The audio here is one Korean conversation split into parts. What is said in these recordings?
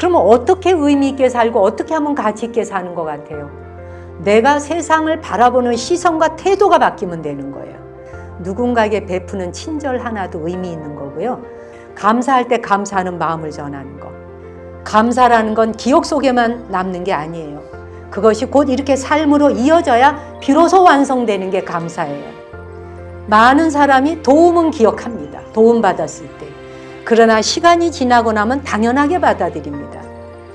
그러면 어떻게 의미 있게 살고 어떻게 하면 가치 있게 사는 것 같아요? 내가 세상을 바라보는 시선과 태도가 바뀌면 되는 거예요. 누군가에게 베푸는 친절 하나도 의미 있는 거고요. 감사할 때 감사하는 마음을 전하는 거. 감사라는 건 기억 속에만 남는 게 아니에요. 그것이 곧 이렇게 삶으로 이어져야 비로소 완성되는 게 감사예요. 많은 사람이 도움은 기억합니다. 도움받았을 때. 그러나 시간이 지나고 나면 당연하게 받아들입니다.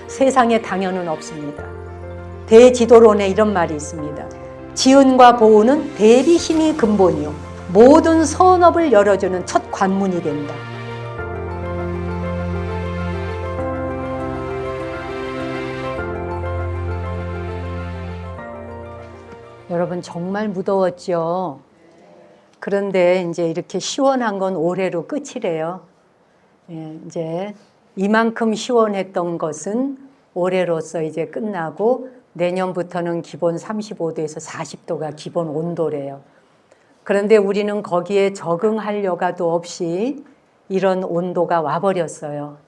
세상에 당연은 없습니다. 대지도론에 이런 말이 있습니다. 지은과 보은은 대비 힘이 근본이요 모든 선업을 열어주는 첫 관문이 된다. 여러분 정말 무더웠죠? 그런데 이제 이렇게 시원한 건 올해로 끝이래요. 이제 이만큼 시원했던 것은 올해로서 이제 끝나고 내년부터는 기본 35도에서 40도가 기본 온도래요. 그런데 우리는 거기에 적응할 여가도 없이 이런 온도가 와버렸어요.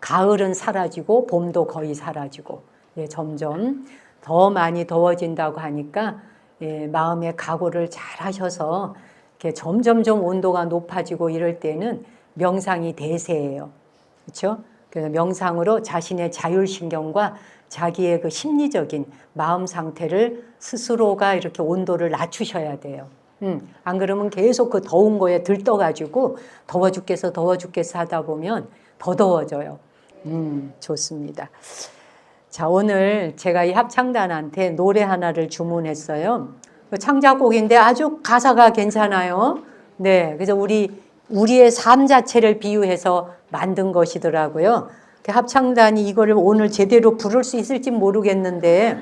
가을은 사라지고 봄도 거의 사라지고 점점 더 많이 더워진다고 하니까 마음의 각오를 잘 하셔서 이렇게 점점점 온도가 높아지고 이럴 때는 명상이 대세예요. 그렇죠? 그래서 명상으로 자신의 자율신경과 자기의 그 심리적인 마음 상태를 스스로가 이렇게 온도를 낮추셔야 돼요. 안 그러면 계속 그 더운 거에 들떠가지고 더워 죽겠어 하다 보면 더 더워져요. 좋습니다. 자, 오늘 제가 이 합창단한테 노래 하나를 주문했어요. 창작곡인데 아주 가사가 괜찮아요. 네, 그래서 우리의 삶 자체를 비유해서 만든 것이더라고요. 합창단이 이거를 오늘 제대로 부를 수 있을지 모르겠는데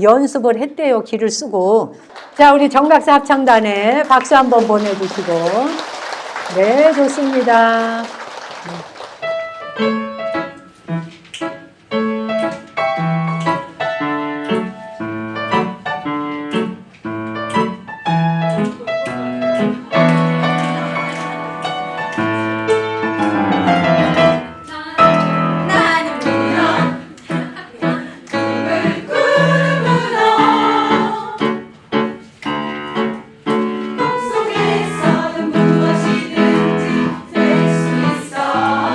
연습을 했대요. 기를 쓰고. 자, 우리 정박사 합창단에 박수 한번 보내주시고. 네, 좋습니다. 꿈속에서는 무엇이든지 될 수 있어.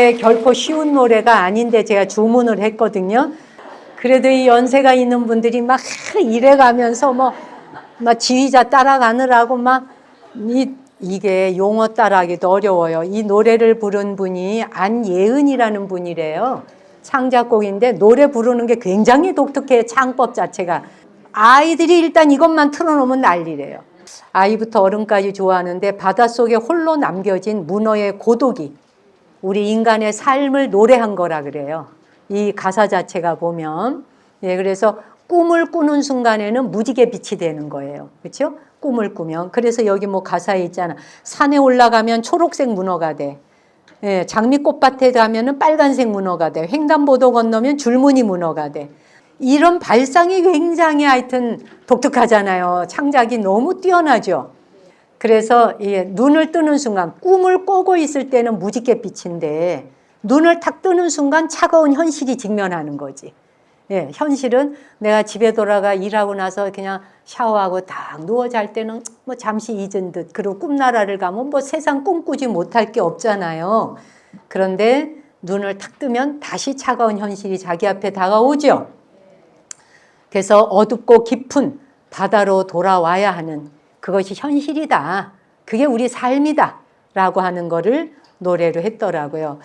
노래 결코 쉬운 노래가 아닌데 제가 주문을 했거든요. 그래도 이 연세가 있는 분들이 막 이래가면서 막 지휘자 따라가느라고 이게 용어 따라하기도 어려워요. 이 노래를 부른 분이 안예은이라는 분이래요. 창작곡인데 노래 부르는 게 굉장히 독특해요. 창법 자체가. 아이들이 일단 이것만 틀어놓으면 난리래요. 아이부터 어른까지 좋아하는데 바닷속에 홀로 남겨진 문어의 고독이 우리 인간의 삶을 노래한 거라 그래요. 이 가사 자체가 보면. 예, 그래서 꿈을 꾸는 순간에는 무지개 빛이 되는 거예요. 그렇죠? 꿈을 꾸면. 그래서 여기 가사에 있잖아. 산에 올라가면 초록색 문어가 돼. 예, 장미꽃밭에 가면은 빨간색 문어가 돼. 횡단보도 건너면 줄무늬 문어가 돼. 이런 발상이 굉장히 하여튼 독특하잖아요. 창작이 너무 뛰어나죠. 그래서 눈을 뜨는 순간 꿈을 꾸고 있을 때는 무지갯빛인데 눈을 탁 뜨는 순간 차가운 현실이 직면하는 거지. 예, 현실은 내가 집에 돌아가 일하고 나서 그냥 샤워하고 딱 누워 잘 때는 잠시 잊은 듯, 그리고 꿈나라를 가면 세상 꿈꾸지 못할 게 없잖아요. 그런데 눈을 탁 뜨면 다시 차가운 현실이 자기 앞에 다가오죠. 그래서 어둡고 깊은 바다로 돌아와야 하는 그것이 현실이다. 그게 우리 삶이다. 라고 하는 거를 노래로 했더라고요.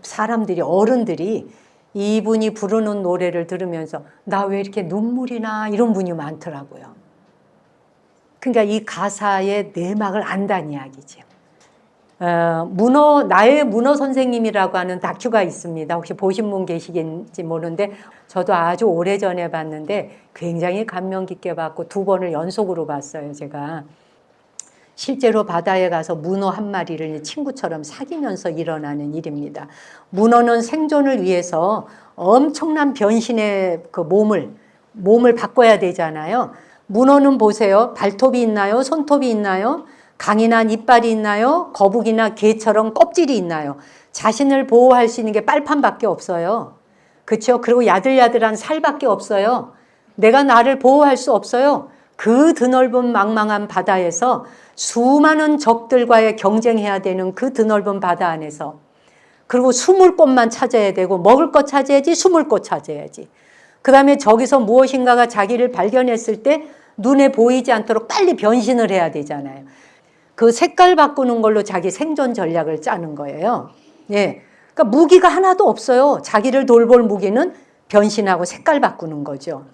사람들이, 어른들이 이분이 부르는 노래를 들으면서 나 왜 이렇게 눈물이 나? 이런 분이 많더라고요. 그러니까 이 가사의 내막을 안다는 이야기죠. 나의 문어 선생님이라고 하는 다큐가 있습니다. 혹시 보신 분 계시겠는지 모르는데 저도 아주 오래전에 봤는데 굉장히 감명 깊게 봤고 2번을 연속으로 봤어요. 제가 실제로 바다에 가서 문어 한 마리를 친구처럼 사귀면서 일어나는 일입니다. 문어는 생존을 위해서 엄청난 변신의 그 몸을 바꿔야 되잖아요. 문어는 보세요. 발톱이 있나요? 손톱이 있나요? 강인한 이빨이 있나요? 거북이나 개처럼 껍질이 있나요? 자신을 보호할 수 있는 게 빨판밖에 없어요. 그렇죠? 그리고 야들야들한 살밖에 없어요. 내가 나를 보호할 수 없어요. 그 드넓은 망망한 바다에서 수많은 적들과의 경쟁해야 되는 그 드넓은 바다 안에서, 그리고 숨을 곳만 찾아야 되고 먹을 것 찾아야지, 숨을 곳 찾아야지. 그 다음에 저기서 무엇인가가 자기를 발견했을 때 눈에 보이지 않도록 빨리 변신을 해야 되잖아요. 그 색깔 바꾸는 걸로 자기 생존 전략을 짜는 거예요. 예. 그러니까 무기가 하나도 없어요. 자기를 돌볼 무기는 변신하고 색깔 바꾸는 거죠.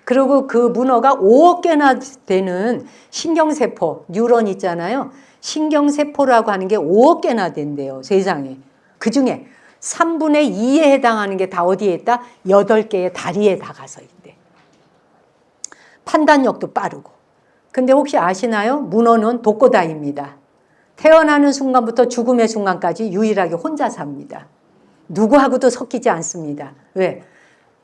그리고 그 문어가 5억 개나 되는 신경세포, 뉴런 있잖아요. 신경세포라고 하는 게 5억 개나 된대요, 세상에. 그 중에 3분의 2에 해당하는 게 다 어디에 있다? 8개의 다리에 다 가서 있대. 판단력도 빠르고. 근데 혹시 아시나요? 문어는 독고다입니다. 태어나는 순간부터 죽음의 순간까지 유일하게 혼자 삽니다. 누구하고도 섞이지 않습니다. 왜?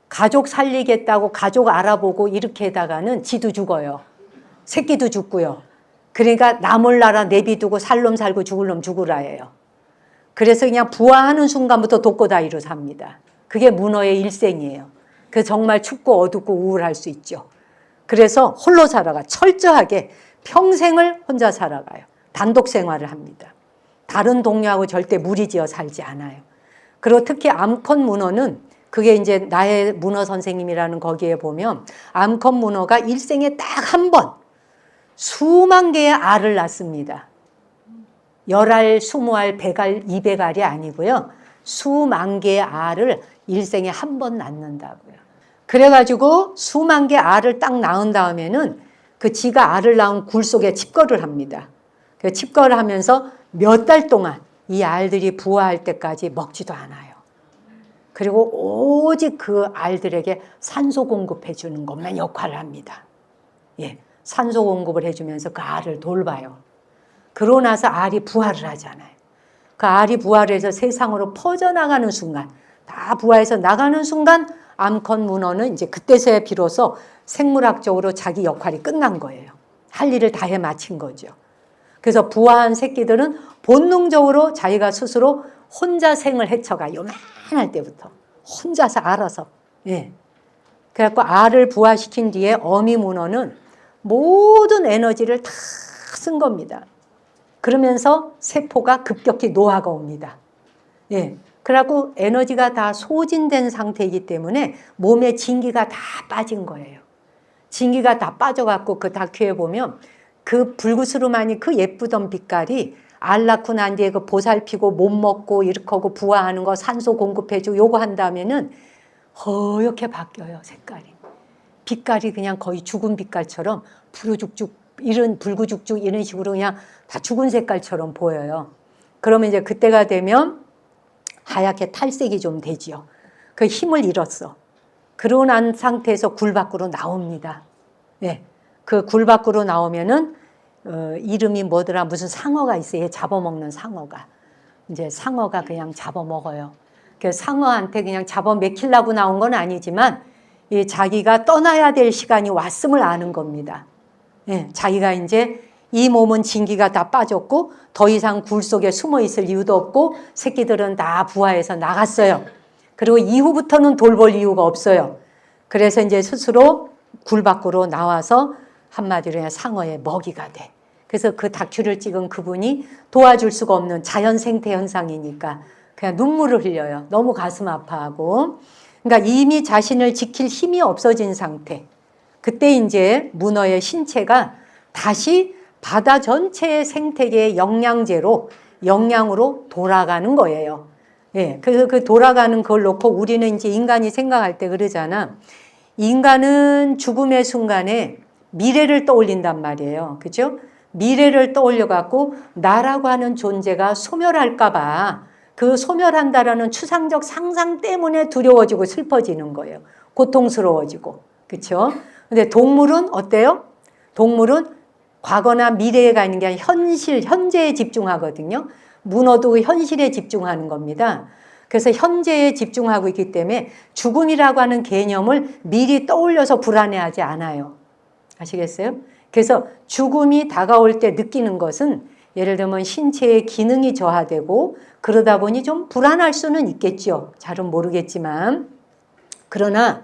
가족 살리겠다고 가족 알아보고 이렇게 하다가는 지도 죽어요. 새끼도 죽고요. 그러니까 남을 나라 내비두고 살 놈 살고 죽을 놈 죽으라예요. 그래서 그냥 부화하는 순간부터 독고다이로 삽니다. 그게 문어의 일생이에요. 그 정말 춥고 어둡고 우울할 수 있죠. 그래서 홀로 살아가, 철저하게 평생을 혼자 살아가요. 단독 생활을 합니다. 다른 동료하고 절대 무리지어 살지 않아요. 그리고 특히 암컷 문어는, 그게 이제 나의 문어 선생님이라는 거기에 보면 암컷 문어가 일생에 딱 한 번 수만 개의 알을 낳습니다. 10알, 20알, 100알, 200알이 아니고요. 수만 개의 알을 일생에 한 번 낳는다고요. 그래가지고 수만 개 알을 딱 낳은 다음에는 그 지가 알을 낳은 굴 속에 칩거를 합니다. 그 칩거를 하면서 몇 달 동안 이 알들이 부화할 때까지 먹지도 않아요. 그리고 오직 그 알들에게 산소 공급해 주는 것만 역할을 합니다. 예, 산소 공급을 해주면서 그 알을 돌봐요. 그러고 나서 알이 부화를 하잖아요. 그 알이 부화를 해서 세상으로 퍼져나가는 순간, 다 부화해서 나가는 순간 암컷 문어는 이제 그때서야 비로소 생물학적으로 자기 역할이 끝난 거예요. 할 일을 다 해 마친 거죠. 그래서 부화한 새끼들은 본능적으로 자기가 스스로 혼자 생을 헤쳐가, 요만할 때부터 혼자서 알아서. 예. 그래갖고 알을 부화시킨 뒤에 어미 문어는 모든 에너지를 다 쓴 겁니다. 그러면서 세포가 급격히 노화가 옵니다. 예. 그래갖고 에너지가 다 소진된 상태이기 때문에 몸에 진기가 다 빠진 거예요. 진기가 다 빠져갖고 그 다큐에 보면 그 불구스름하니 그 예쁘던 빛깔이 알 낳고 난 뒤에 그 보살피고 못 먹고 이렇게 하고 부화하는 거 산소 공급해주고 요거 한다면은 허옇게 바뀌어요, 색깔이. 빛깔이 그냥 거의 죽은 빛깔처럼 푸르죽죽 이런 붉으죽죽 이런 식으로 그냥 다 죽은 색깔처럼 보여요. 그러면 이제 그때가 되면 하얗게 탈색이 좀 되지요. 그 힘을 잃었어. 그러고 난 상태에서 굴 밖으로 나옵니다. 예. 그 굴 밖으로 나오면은 이름이 뭐더라 무슨 상어가 있어요. 잡아먹는 상어가. 이제 상어가 그냥 잡아먹어요. 그 상어한테 그냥 잡아먹히려고 나온 건 아니지만 이 자기가 떠나야 될 시간이 왔음을 아는 겁니다. 예. 자기가 이제 이 몸은 진기가 다 빠졌고 더 이상 굴 속에 숨어 있을 이유도 없고 새끼들은 다 부화해서 나갔어요. 그리고 이후부터는 돌볼 이유가 없어요. 그래서 이제 스스로 굴 밖으로 나와서 한마디로 그냥 상어의 먹이가 돼. 그래서 그 다큐를 찍은 그분이 도와줄 수가 없는 자연 생태 현상이니까 그냥 눈물을 흘려요. 너무 가슴 아파하고. 그러니까 이미 자신을 지킬 힘이 없어진 상태. 그때 이제 문어의 신체가 다시 바다 전체의 생태계의 영양으로 돌아가는 거예요. 예, 그래서 그 돌아가는 걸 놓고 우리는 이제 인간이 생각할 때 그러잖아. 인간은 죽음의 순간에 미래를 떠올린단 말이에요. 그죠? 미래를 떠올려갖고 나라고 하는 존재가 소멸할까봐 그 소멸한다라는 추상적 상상 때문에 두려워지고 슬퍼지는 거예요. 고통스러워지고. 그렇죠? 근데 동물은 어때요? 동물은 과거나 미래에 가 있는 게 아니라 현재에 집중하거든요. 문어도 그 현실에 집중하는 겁니다. 그래서 현재에 집중하고 있기 때문에 죽음이라고 하는 개념을 미리 떠올려서 불안해하지 않아요. 아시겠어요? 그래서 죽음이 다가올 때 느끼는 것은 예를 들면 신체의 기능이 저하되고 그러다 보니 좀 불안할 수는 있겠죠. 잘은 모르겠지만. 그러나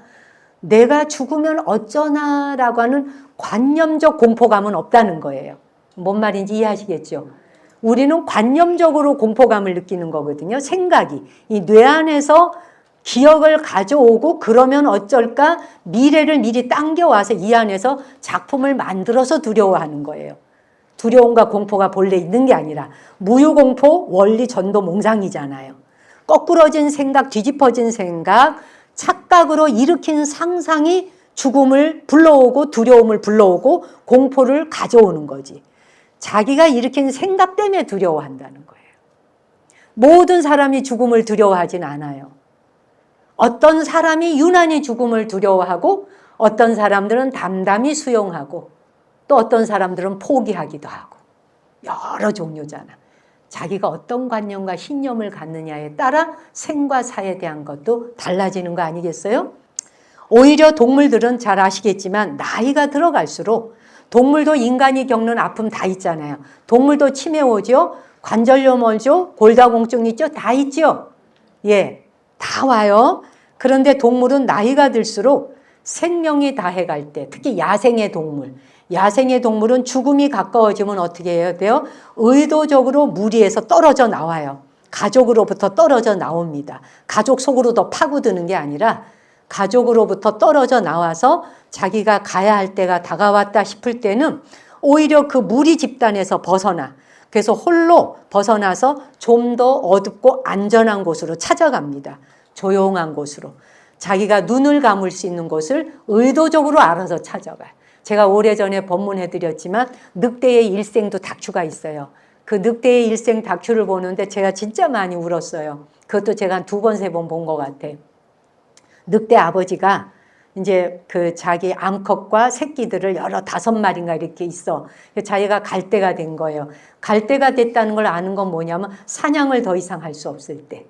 내가 죽으면 어쩌나라고 하는 관념적 공포감은 없다는 거예요. 뭔 말인지 이해하시겠죠? 우리는 관념적으로 공포감을 느끼는 거거든요. 생각이. 이 뇌 안에서 기억을 가져오고 그러면 어쩔까 미래를 미리 당겨와서 이 안에서 작품을 만들어서 두려워하는 거예요. 두려움과 공포가 본래 있는 게 아니라 무유공포 원리 전도 몽상이잖아요. 거꾸러진 생각, 뒤집어진 생각, 착각으로 일으킨 상상이 죽음을 불러오고 두려움을 불러오고 공포를 가져오는 거지. 자기가 일으킨 생각 때문에 두려워한다는 거예요. 모든 사람이 죽음을 두려워하진 않아요. 어떤 사람이 유난히 죽음을 두려워하고 어떤 사람들은 담담히 수용하고 또 어떤 사람들은 포기하기도 하고 여러 종류잖아. 자기가 어떤 관념과 신념을 갖느냐에 따라 생과 사에 대한 것도 달라지는 거 아니겠어요? 오히려 동물들은 잘 아시겠지만 나이가 들어갈수록 동물도 인간이 겪는 아픔 다 있잖아요. 동물도 치매 오죠. 관절염 오죠. 골다공증 있죠. 다 있죠. 예, 다 와요. 그런데 동물은 나이가 들수록 생명이 다해갈 때 특히 야생의 동물은 죽음이 가까워지면 어떻게 해야 돼요? 의도적으로 무리에서 떨어져 나와요. 가족으로부터 떨어져 나옵니다. 가족 속으로 더 파고드는 게 아니라 가족으로부터 떨어져 나와서 자기가 가야 할 때가 다가왔다 싶을 때는 오히려 그 무리 집단에서 벗어나 그래서 홀로 벗어나서 좀 더 어둡고 안전한 곳으로 찾아갑니다. 조용한 곳으로. 자기가 눈을 감을 수 있는 곳을 의도적으로 알아서 찾아가요. 제가 오래전에 법문해드렸지만 늑대의 일생 다큐가 있어요. 그 늑대의 일생 다큐를 보는데 제가 진짜 많이 울었어요. 그것도 제가 한 2번, 3번 본 것 같아요. 늑대 아버지가 이제 그 자기 암컷과 새끼들을 여러 5마리인가 이렇게 있어. 자기가 갈 때가 된 거예요. 갈 때가 됐다는 걸 아는 건 뭐냐면 사냥을 더 이상 할 수 없을 때.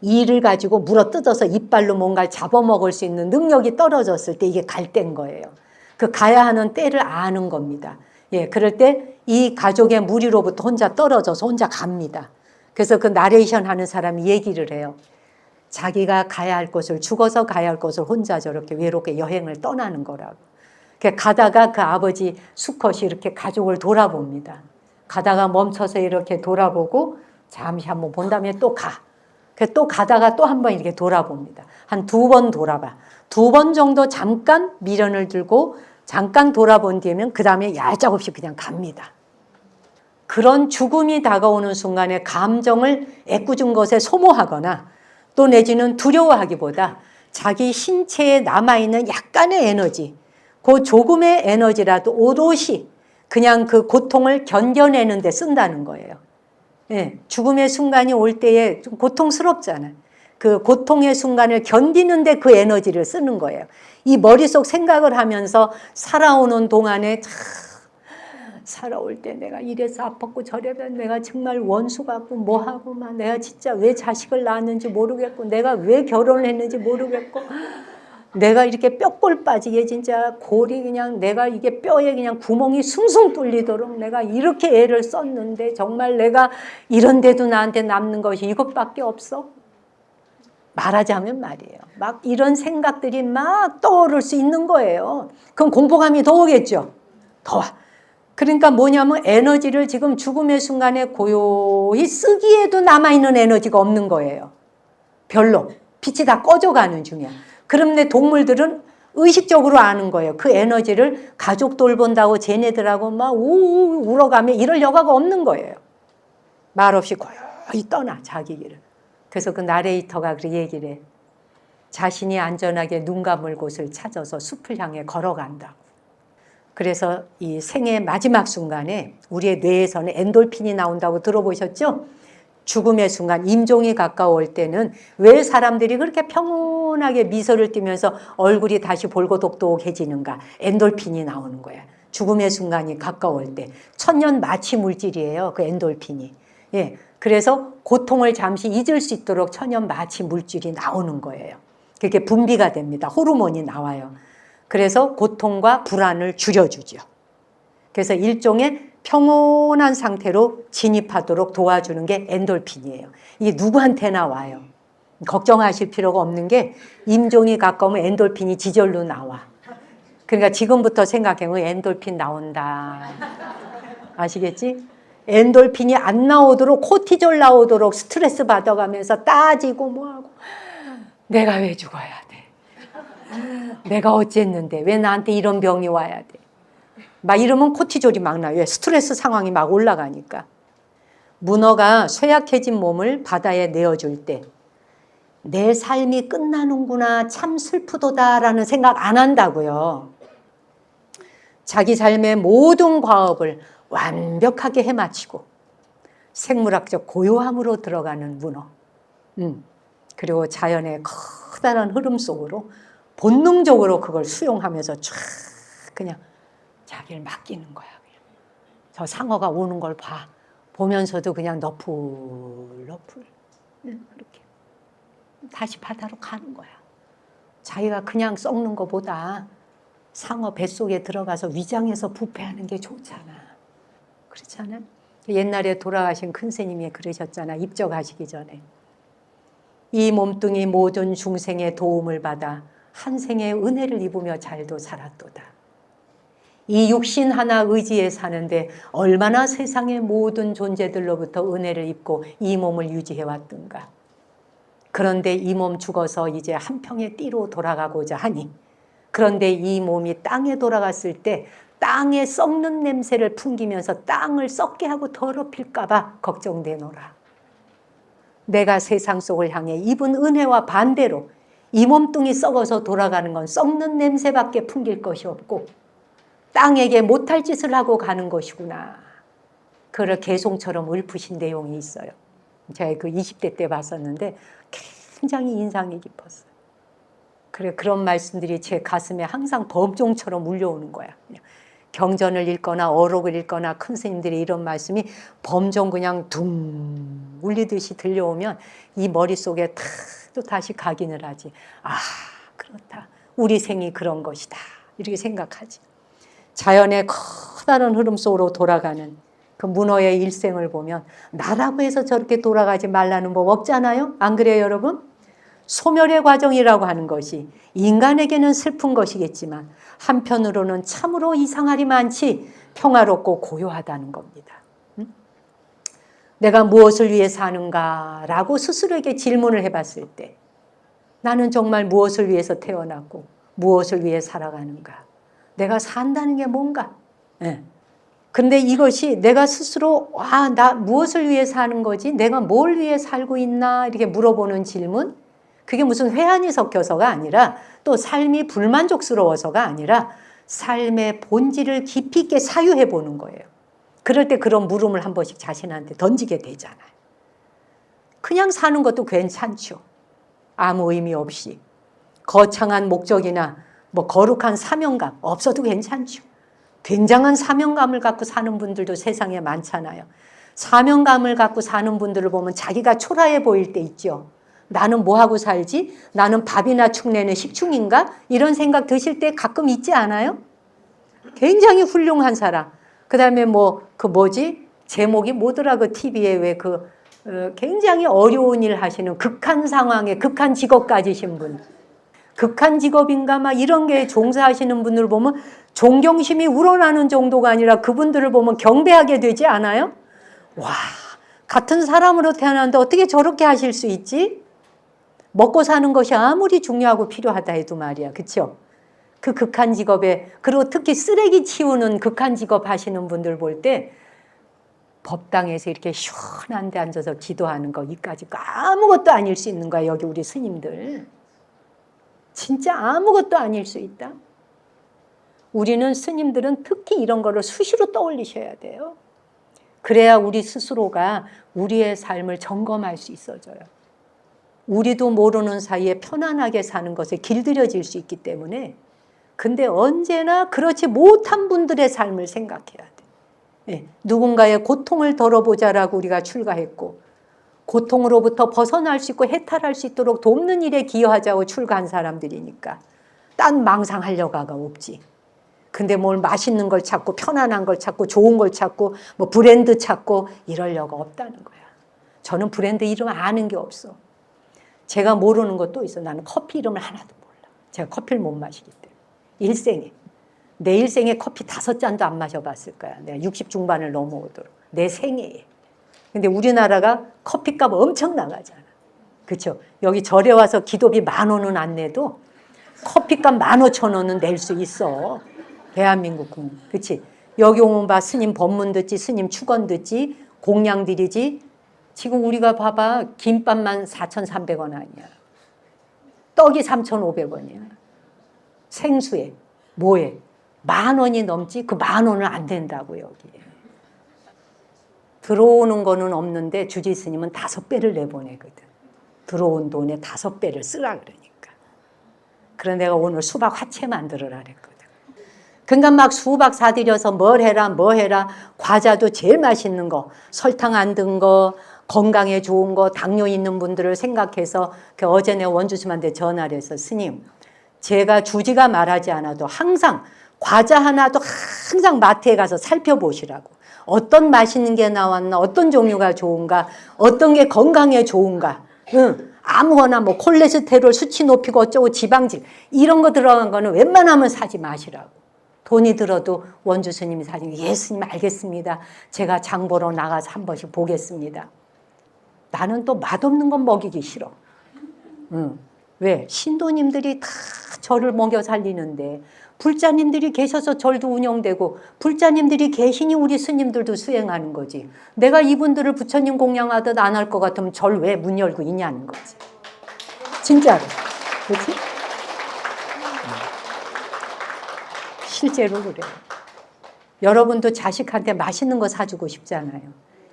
이를 가지고 물어뜯어서 이빨로 뭔가를 잡아먹을 수 있는 능력이 떨어졌을 때 이게 갈 때인 거예요. 그 가야 하는 때를 아는 겁니다. 예, 그럴 때 이 가족의 무리로부터 혼자 떨어져서 혼자 갑니다. 그래서 그 나레이션 하는 사람이 얘기를 해요. 자기가 가야 할 곳을 죽어서 가야 할 곳을 혼자 저렇게 외롭게 여행을 떠나는 거라고. 가다가 그 아버지 수컷이 이렇게 가족을 돌아봅니다. 가다가 멈춰서 이렇게 돌아보고 잠시 한번 본 다음에 또 가. 그래서 또 가다가 또 한 번 이렇게 돌아봅니다. 한 2번 돌아봐. 2번 정도 잠깐 미련을 들고 잠깐 돌아본 뒤에면 그 다음에 얄짝없이 그냥 갑니다. 그런 죽음이 다가오는 순간에 감정을 애꿎은 것에 소모하거나 또 내지는 두려워하기보다 자기 신체에 남아있는 약간의 에너지, 그 조금의 에너지라도 오롯이 그냥 그 고통을 견뎌내는 데 쓴다는 거예요. 예, 죽음의 순간이 올 때에 좀 고통스럽잖아요. 그 고통의 순간을 견디는데 그 에너지를 쓰는 거예요. 이 머릿속 생각을 하면서 살아오는 동안에 살아올 때 내가 이래서 아팠고 저래서 내가 정말 원수 같고 뭐하고 막 내가 진짜 왜 자식을 낳았는지 모르겠고 내가 왜 결혼을 했는지 모르겠고 내가 이렇게 뼈골 빠지게 진짜 골이 그냥 내가 이게 뼈에 그냥 구멍이 숭숭 뚫리도록 내가 이렇게 애를 썼는데 정말 내가 이런데도 나한테 남는 것이 이것밖에 없어? 말하자면 말이에요. 막 이런 생각들이 막 떠오를 수 있는 거예요. 그럼 공포감이 더 오겠죠? 더 와. 그러니까 뭐냐면 에너지를 지금 죽음의 순간에 고요히 쓰기에도 남아있는 에너지가 없는 거예요. 별로. 빛이 다 꺼져가는 중이야. 그런데 동물들은 의식적으로 아는 거예요. 그 에너지를 가족 돌본다고 쟤네들하고 막 우우 울어가며 이럴 여가가 없는 거예요. 말없이 고요히 떠나 자기 길을. 그래서 그 나레이터가 그렇게 얘기를 해. 자신이 안전하게 눈 감을 곳을 찾아서 숲을 향해 걸어간다고. 그래서 이 생의 마지막 순간에 우리의 뇌에서는 엔돌핀이 나온다고 들어보셨죠? 죽음의 순간, 임종이 가까울 때는 왜 사람들이 그렇게 평온하게 미소를 띠면서 얼굴이 다시 볼고독독해지는가? 엔돌핀이 나오는 거야. 죽음의 순간이 가까울 때. 천년 마취 물질이에요. 그 엔돌핀이. 예. 그래서 고통을 잠시 잊을 수 있도록 천연 마취 물질이 나오는 거예요. 그렇게 분비가 됩니다. 호르몬이 나와요. 그래서 고통과 불안을 줄여주죠. 그래서 일종의 평온한 상태로 진입하도록 도와주는 게 엔돌핀이에요. 이게 누구한테나 와요. 걱정하실 필요가 없는 게 임종이 가까우면 엔돌핀이 지절로 나와. 그러니까 지금부터 생각해보면 엔돌핀 나온다. 아시겠지? 엔돌핀이 안 나오도록 코티졸 나오도록 스트레스 받아가면서 따지고 뭐하고 내가 왜 죽어야 돼? 내가 어쨌는데 왜 나한테 이런 병이 와야 돼? 막 이러면 코티졸이 막 나요. 왜? 스트레스 상황이 막 올라가니까. 문어가 쇠약해진 몸을 바다에 내어줄 때 내 삶이 끝나는구나 참 슬프도다라는 생각 안 한다고요. 자기 삶의 모든 과업을 완벽하게 해마치고 생물학적 고요함으로 들어가는 문어. 그리고 자연의 커다란 흐름 속으로 본능적으로 그걸 수용하면서 쫙 그냥 자기를 맡기는 거야. 그냥. 저 상어가 오는 걸 봐. 보면서도 그냥 너풀너풀 그렇게 다시 바다로 가는 거야. 자기가 그냥 썩는 것보다 상어 뱃속에 들어가서 위장해서 부패하는 게 좋잖아. 그렇잖아. 옛날에 돌아가신 큰 스님이 그러셨잖아. 입적하시기 전에. 이 몸뚱이 모든 중생의 도움을 받아 한 생의 은혜를 입으며 잘도 살았도다. 이 육신 하나 의지에 사는데 얼마나 세상의 모든 존재들로부터 은혜를 입고 이 몸을 유지해왔던가. 그런데 이 몸 죽어서 이제 한평의 띠로 돌아가고자 하니 그런데 이 몸이 땅에 돌아갔을 때 땅에 썩는 냄새를 풍기면서 땅을 썩게 하고 더럽힐까 봐 걱정되노라. 내가 세상 속을 향해 입은 은혜와 반대로 이 몸뚱이 썩어서 돌아가는 건 썩는 냄새밖에 풍길 것이 없고 땅에게 못할 짓을 하고 가는 것이구나. 그걸 개송처럼 읊으신 내용이 있어요. 제가 그 20대 때 봤었는데 굉장히 인상이 깊었어요. 그래, 그런 말씀들이 제 가슴에 항상 범종처럼 울려오는 거야. 경전을 읽거나 어록을 읽거나 큰 스님들의 이런 말씀이 범종 그냥 둥 울리듯이 들려오면 이 머릿속에 또 다시 각인을 하지. 아, 그렇다. 우리 생이 그런 것이다. 이렇게 생각하지. 자연의 커다란 흐름 속으로 돌아가는 그 문어의 일생을 보면 나라고 해서 저렇게 돌아가지 말라는 법 없잖아요. 안 그래요, 여러분? 소멸의 과정이라고 하는 것이 인간에게는 슬픈 것이겠지만 한편으로는 참으로 이상하리 많지 평화롭고 고요하다는 겁니다. 내가 무엇을 위해 사는가라고 스스로에게 질문을 해봤을 때 나는 정말 무엇을 위해서 태어났고 무엇을 위해 살아가는가? 내가 산다는 게 뭔가? 네. 근데 이것이 내가 스스로 나 무엇을 위해 사는 거지? 내가 뭘 위해 살고 있나? 이렇게 물어보는 질문? 그게 무슨 회한이 섞여서가 아니라 또 삶이 불만족스러워서가 아니라 삶의 본질을 깊이 있게 사유해 보는 거예요. 그럴 때 그런 물음을 한 번씩 자신한테 던지게 되잖아요. 그냥 사는 것도 괜찮죠. 아무 의미 없이. 거창한 목적이나 뭐 거룩한 사명감 없어도 괜찮죠. 굉장한 사명감을 갖고 사는 분들도 세상에 많잖아요. 사명감을 갖고 사는 분들을 보면 자기가 초라해 보일 때 있죠. 나는 뭐하고 살지? 나는 밥이나 축내는 식충인가? 이런 생각 드실 때 가끔 있지 않아요? 굉장히 훌륭한 사람. 그 다음에 제목이 뭐더라, 그 TV에 왜 굉장히 어려운 일 하시는 극한 상황에 극한 직업 가지신 분. 극한 직업인가 막 이런 게 종사하시는 분들 보면 존경심이 우러나는 정도가 아니라 그분들을 보면 경배하게 되지 않아요? 와, 같은 사람으로 태어났는데 어떻게 저렇게 하실 수 있지? 먹고 사는 것이 아무리 중요하고 필요하다 해도 말이야. 그렇죠? 그 극한 직업에, 그리고 특히 쓰레기 치우는 극한 직업 하시는 분들 볼 때 법당에서 이렇게 시원한 데 앉아서 기도하는 거 이까짓 거 아무것도 아닐 수 있는 거야. 여기 우리 스님들. 진짜 아무것도 아닐 수 있다. 우리는 스님들은 특히 이런 거를 수시로 떠올리셔야 돼요. 그래야 우리 스스로가 우리의 삶을 점검할 수 있어져요. 우리도 모르는 사이에 편안하게 사는 것에 길들여질 수 있기 때문에. 근데 언제나 그렇지 못한 분들의 삶을 생각해야 돼. 네, 누군가의 고통을 덜어보자라고 우리가 출가했고 고통으로부터 벗어날 수 있고 해탈할 수 있도록 돕는 일에 기여하자고 출가한 사람들이니까 딴 망상하려고가 없지. 근데 뭘 맛있는 걸 찾고 편안한 걸 찾고 좋은 걸 찾고 뭐 브랜드 찾고 이러려고 없다는 거야. 저는 브랜드 이름 아는 게 없어. 제가 모르는 것도 있어. 나는 커피 이름을 하나도 몰라. 제가 커피를 못 마시기 때문에. 일생에. 내 일생에 커피 5잔도 안 마셔봤을 거야. 내가 60 중반을 넘어오도록. 내 생애에. 근데 우리나라가 커피값 엄청 나가잖아. 그렇죠? 여기 절에 와서 기도비 10,000원은 안 내도 커피값 15,000원은 낼 수 있어. 대한민국 국민. 그렇지? 여기 오면 봐. 스님 법문 듣지, 스님 축원 듣지, 공양 드리지. 지금 우리가 봐봐. 김밥만 4,300원 아니야. 떡이 3,500원이야. 생수에. 뭐에? 10,000원이 넘지? 그 10,000원은 안 된다고 여기에. 들어오는 거는 없는데 주지 스님은 5배를 내보내거든. 들어온 돈의 5배를 쓰라 그러니까. 그래서 내가 오늘 수박 화채 만들어라 그랬거든. 그러니까 막 수박 사들여서 뭘 해라 뭐 해라. 과자도 제일 맛있는 거, 설탕 안 든 거, 건강에 좋은 거, 당뇨 있는 분들을 생각해서 어제 내가 원주스님한테 전화를 해서 스님, 제가 주지가 말하지 않아도 항상 과자 하나도 항상 마트에 가서 살펴보시라고. 어떤 맛있는 게 나왔나, 어떤 종류가 좋은가, 어떤 게 건강에 좋은가. 아무거나 뭐 콜레스테롤 수치 높이고 어쩌고 지방질 이런 거 들어간 거는 웬만하면 사지 마시라고. 돈이 들어도 원주 스님이 사주면 예 스님 알겠습니다. 제가 장 보러 나가서 한 번씩 보겠습니다. 나는 또 맛없는 건 먹이기 싫어. 왜? 신도님들이 다 절을 먹여 살리는데 불자님들이 계셔서 절도 운영되고 불자님들이 계시니 우리 스님들도 수행하는 거지. 내가 이분들을 부처님 공양하듯 안 할 것 같으면 절 왜 문 열고 있냐는 거지. 진짜로. 그렇지? 실제로 그래요. 여러분도 자식한테 맛있는 거 사주고 싶잖아요.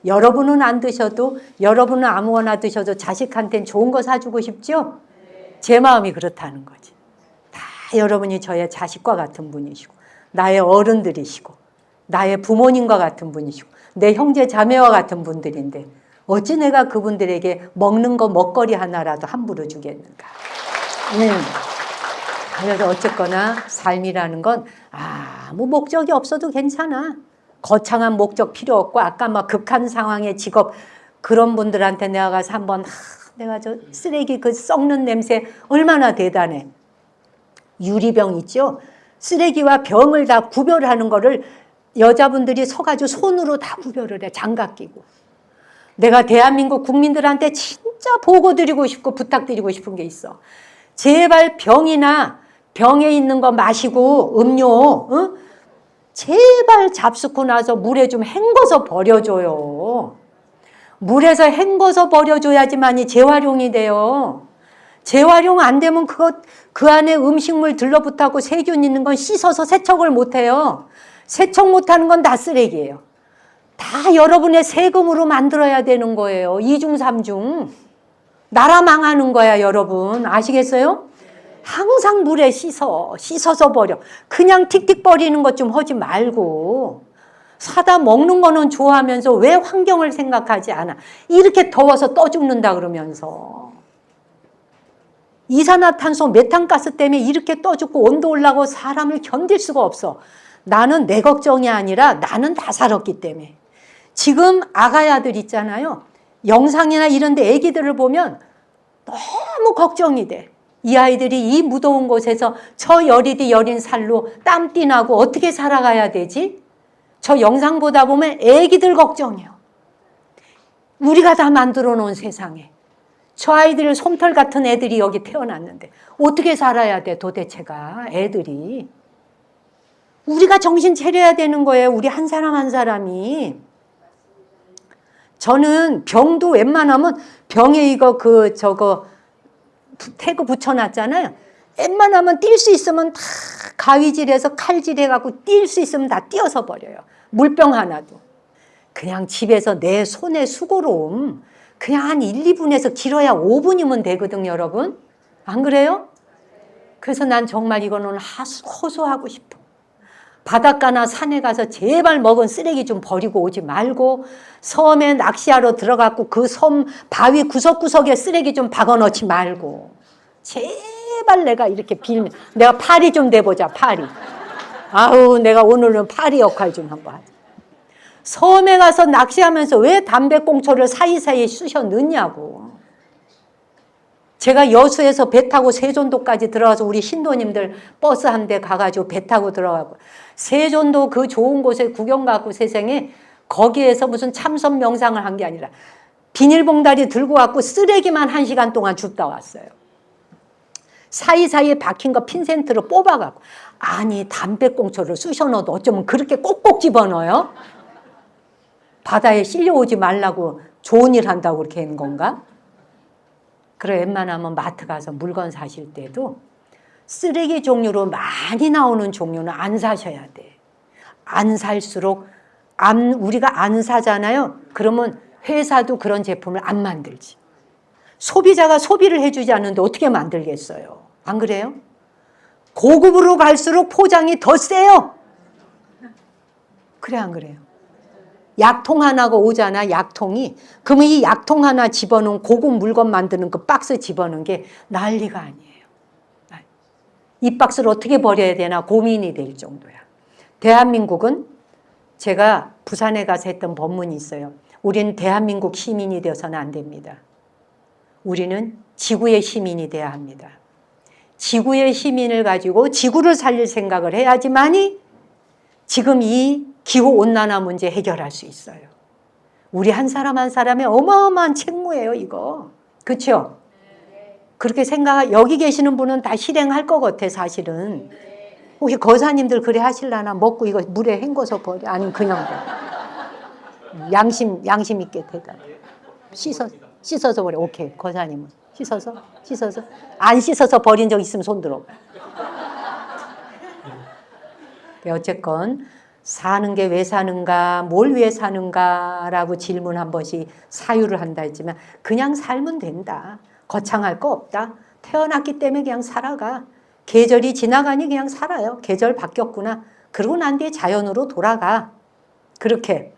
여러분은 안 드셔도 여러분은 아무거나 드셔도 자식한테는 좋은 거 사주고 싶죠? 제 마음이 그렇다는 거지. 여러분이 저의 자식과 같은 분이시고 나의 어른들이시고 나의 부모님과 같은 분이시고 내 형제 자매와 같은 분들인데 어찌 내가 그분들에게 먹는 거 먹거리 하나라도 함부로 주겠는가. 그래서 어쨌거나 삶이라는 건 아무 목적이 없어도 괜찮아. 거창한 목적 필요 없고 아까 막 극한 상황의 직업 그런 분들한테 내가 가서 한번 내가 저 쓰레기 그 썩는 냄새 얼마나 대단해. 유리병 있죠? 쓰레기와 병을 다 구별하는 거를 여자분들이 서가지고 손으로 다 구별을 해. 장갑 끼고. 내가 대한민국 국민들한테 진짜 보고드리고 싶고 부탁드리고 싶은 게 있어. 제발 병에 있는 거 마시고 음료 제발 잡수고 나서 물에 좀 헹궈서 버려줘요. 물에서 헹궈서 버려줘야지만이 재활용이 돼요. 재활용 안 되면 그 안에 음식물 들러붙고 세균 있는 건 씻어서 세척을 못해요. 세척 못하는 건 다 쓰레기예요. 다 여러분의 세금으로 만들어야 되는 거예요. 2중 3중. 나라 망하는 거야 여러분. 아시겠어요? 항상 물에 씻어서 버려. 그냥 틱틱 버리는 것 좀 하지 말고 사다 먹는 거는 좋아하면서 왜 환경을 생각하지 않아? 이렇게 더워서 떠 죽는다 그러면서 이산화탄소 메탄가스 때문에 이렇게 떠 죽고 온도 올라가고 사람을 견딜 수가 없어. 나는 내 걱정이 아니라 나는 다 살았기 때문에. 지금 아가야들 있잖아요. 영상이나 이런 데 애기들을 보면 너무 걱정이 돼. 이 아이들이 이 무더운 곳에서 저 여리디 여린 살로 땀띠 나고 어떻게 살아가야 되지? 저 영상 보다 보면 애기들 걱정이요. 우리가 다 만들어 놓은 세상에 저 아이들 솜털 같은 애들이 여기 태어났는데 어떻게 살아야 돼 도대체가 애들이. 우리가 정신 차려야 되는 거예요. 우리 한 사람 한 사람이. 저는 병도 웬만하면 병에 저거 태그 붙여놨잖아요. 웬만하면 뛸 수 있으면 다 가위질해서 칼질해갖고 뛸 수 있으면 다 띄어서 버려요. 물병 하나도. 그냥 집에서 내 손의 수고로움 그냥 한 1, 2분에서 길어야 5분이면 되거든 여러분. 안 그래요? 그래서 난 정말 이거는 호소하고 싶어. 바닷가나 산에 가서 제발 먹은 쓰레기 좀 버리고 오지 말고 섬에 낚시하러 들어갔고 그 섬 바위 구석구석에 쓰레기 좀 박아놓지 말고 제발 내가 이렇게 빌면 내가 파리 좀 돼보자 파리. 아우 내가 오늘은 파리 역할 좀 한번 하자. 섬에 가서 낚시하면서 왜 담배꽁초를 사이사이에 쑤셔 넣냐고. 제가 여수에서 배 타고 세존도까지 들어가서 우리 신도님들 버스 한 대 가가지고 배 타고 들어가고 세존도 그 좋은 곳에 구경 가고 세상에 거기에서 무슨 참선 명상을 한 게 아니라 비닐봉다리 들고 왔고 쓰레기만 1시간 동안 줍다 왔어요. 사이사이에 박힌 거 핀센트로 뽑아가고. 아니 담배꽁초를 쑤셔 넣어도 어쩌면 그렇게 꼭꼭 집어넣어요? 바다에 실려오지 말라고 좋은 일 한다고 그렇게 하는 건가? 그래 웬만하면 마트 가서 물건 사실 때도 쓰레기 종류로 많이 나오는 종류는 안 사셔야 돼. 안 살수록 우리가 안 사잖아요. 그러면 회사도 그런 제품을 안 만들지. 소비자가 소비를 해주지 않는데 어떻게 만들겠어요? 안 그래요? 고급으로 갈수록 포장이 더 세요. 그래 안 그래요? 약통 하나가 오잖아 약통이. 그러면 이 약통 하나 집어넣은 고급 물건 만드는 그 박스 집어넣은 게 난리가 아니에요. 이 박스를 어떻게 버려야 되나 고민이 될 정도야. 대한민국은 제가 부산에 가서 했던 법문이 있어요. 우리는 대한민국 시민이 되어서는 안 됩니다. 우리는 지구의 시민이 돼야 합니다. 지구의 시민을 가지고 지구를 살릴 생각을 해야지만이 지금 이 기후온난화 문제 해결할 수 있어요. 우리 한 사람 한 사람의 어마어마한 책무예요 이거. 그렇죠? 그렇게 여기 계시는 분은 다 실행할 것 같아 사실은. 혹시 거사님들 그래 하실라나? 먹고 이거 물에 헹궈서 버려? 아니면 그냥 버려? 양심 있게 대답. 씻어서 버려. 오케이 거사님은 씻어서 안 씻어서 버린 적 있으면 손 들어봐. 어쨌건 사는 게 왜 사는가, 뭘 위해 사는가라고 질문 한 번씩 사유를 한다 했지만 그냥 살면 된다. 거창할 거 없다. 태어났기 때문에 그냥 살아가. 계절이 지나가니 그냥 살아요. 계절 바뀌었구나. 그러고 난 뒤에 자연으로 돌아가. 그렇게.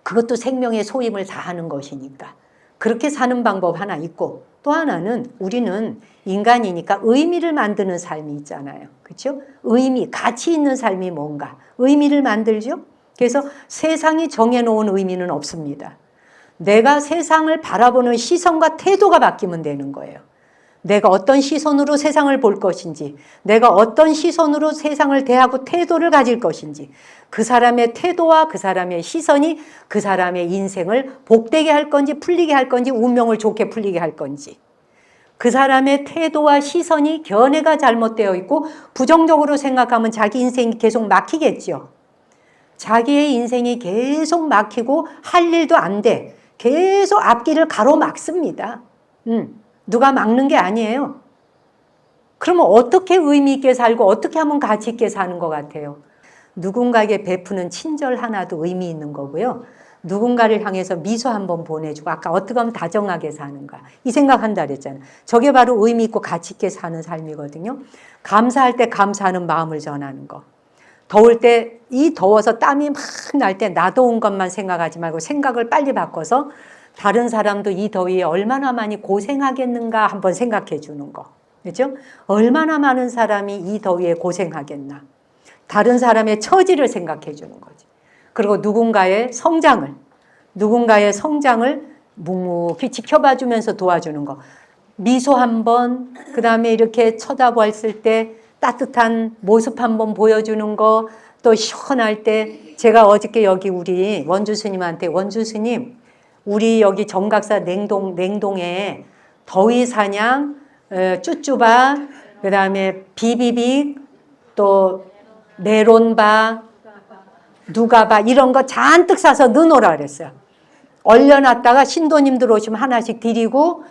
그것도 생명의 소임을 다하는 것이니까. 그렇게 사는 방법 하나 있고 또 하나는 우리는 인간이니까 의미를 만드는 삶이 있잖아요. 그렇죠? 의미, 가치 있는 삶이 뭔가. 의미를 만들죠. 그래서 세상이 정해놓은 의미는 없습니다. 내가 세상을 바라보는 시선과 태도가 바뀌면 되는 거예요. 내가 어떤 시선으로 세상을 볼 것인지, 내가 어떤 시선으로 세상을 대하고 태도를 가질 것인지, 그 사람의 태도와 그 사람의 시선이 그 사람의 인생을 복되게 할 건지 풀리게 할 건지 운명을 좋게 풀리게 할 건지, 그 사람의 태도와 시선이 견해가 잘못되어 있고 부정적으로 생각하면 자기 인생이 계속 막히겠죠. 자기의 인생이 계속 막히고 할 일도 안 돼. 계속 앞길을 가로막습니다. 누가 막는 게 아니에요. 그러면 어떻게 의미 있게 살고 어떻게 하면 가치 있게 사는 것 같아요? 누군가에게 베푸는 친절 하나도 의미 있는 거고요. 누군가를 향해서 미소 한번 보내주고 아까 어떻게 하면 다정하게 사는가 이 생각한다 그랬잖아요. 저게 바로 의미 있고 가치 있게 사는 삶이거든요. 감사할 때 감사하는 마음을 전하는 거. 더울 때 이 더워서 땀이 막 날 때 나 더운 것만 생각하지 말고 생각을 빨리 바꿔서 다른 사람도 이 더위에 얼마나 많이 고생하겠는가 한번 생각해 주는 거. 그렇죠? 얼마나 많은 사람이 이 더위에 고생하겠나. 다른 사람의 처지를 생각해 주는 거지. 그리고 누군가의 성장을 묵묵히 지켜봐 주면서 도와주는 거. 미소 한번, 그 다음에 이렇게 쳐다봤을 때 따뜻한 모습 한번 보여주는 거, 또 시원할 때 제가 어저께 여기 우리 원주 스님한테 원주 스님 우리 여기 정각사 냉동에 더위 사냥, 쭈쭈바, 그 다음에 비비빅, 또 메론바, 누가바 이런 거 잔뜩 사서 넣어놓으라 그랬어요. 얼려놨다가 신도님들 오시면 하나씩 드리고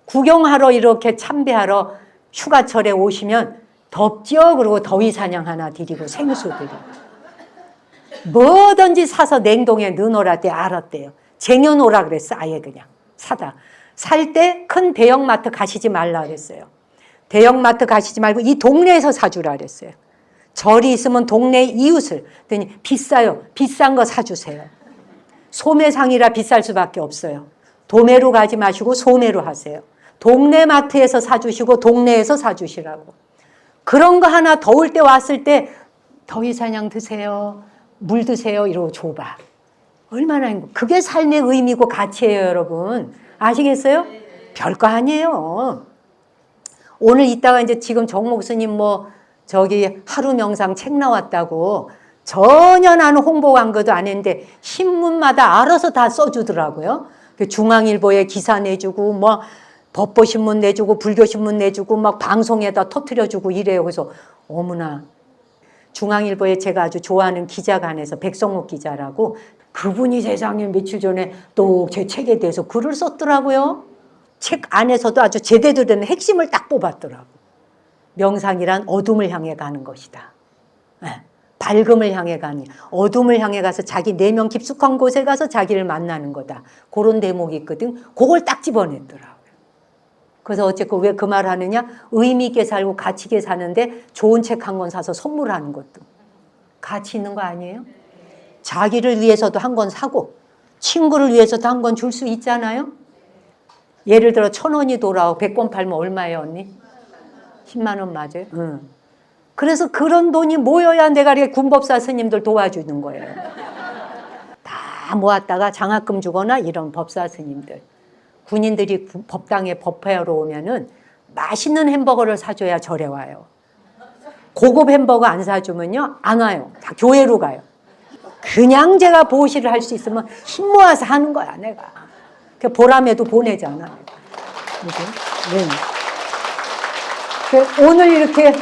구경하러 이렇게 참배하러 휴가철에 오시면 덥죠? 그리고 더위 사냥 하나 드리고 생수 드리고 뭐든지 사서 냉동에 넣어놓으라 때 알았대요. 쟁여놓으라 그랬어. 아예 그냥 사다. 살 때 큰 대형마트 가시지 말라 그랬어요. 대형마트 가시지 말고 이 동네에서 사주라 그랬어요. 절이 있으면 동네 이웃을 그랬더니 비싸요. 비싼 거 사주세요. 소매상이라 비쌀 수밖에 없어요. 도매로 가지 마시고 소매로 하세요. 동네 마트에서 사주시고 동네에서 사주시라고. 그런 거 하나 더울 때 왔을 때 더위 사냥 드세요. 물 드세요. 이러고 줘봐. 얼마나 행복. 그게 삶의 의미고 가치예요, 여러분. 아시겠어요? 별거 아니에요. 오늘 이따가 이제 지금 정 목사님 저기 하루 명상 책 나왔다고 전혀 나는 홍보 광고도 안 했는데 신문마다 알아서 다 써주더라고요. 중앙일보에 기사 내주고 법보신문 내주고 불교신문 내주고 막 방송에다 터뜨려주고 이래요. 그래서 어머나. 중앙일보에 제가 아주 좋아하는 기자가 안에서 백성욱 기자라고 그분이 세상에 며칠 전에 또 제 책에 대해서 글을 썼더라고요. 책 안에서도 아주 제대로 된 핵심을 딱 뽑았더라고. 명상이란 어둠을 향해 가는 것이다. 네. 밝음을 향해 가는, 어둠을 향해 가서 자기 내면 깊숙한 곳에 가서 자기를 만나는 거다. 그런 대목이 있거든. 그걸 딱 집어냈더라고요. 그래서 어쨌건 왜 그 말 하느냐? 의미 있게 살고 가치 있게 사는데 좋은 책 한 권 사서 선물하는 것도 가치 있는 거 아니에요? 자기를 위해서도 한 권 사고 친구를 위해서도 한 권 줄 수 있잖아요. 예를 들어 1,000원이 돌아오고 100권 팔면 얼마예요, 언니? 10만 원 맞아요? 응. 그래서 그런 돈이 모여야 내가 이렇게 군법사 스님들 도와주는 거예요. 다 모았다가 장학금 주거나 이런 법사 스님들. 군인들이 법당에 법회하러 오면은 맛있는 햄버거를 사줘야 절에 와요. 고급 햄버거 안 사주면요, 안 와요. 다 교회로 가요. 그냥 제가 보시를 할 수 있으면 힘 모아서 하는 거야, 내가. 그 보람에도 보내잖아. 네. 오늘 이렇게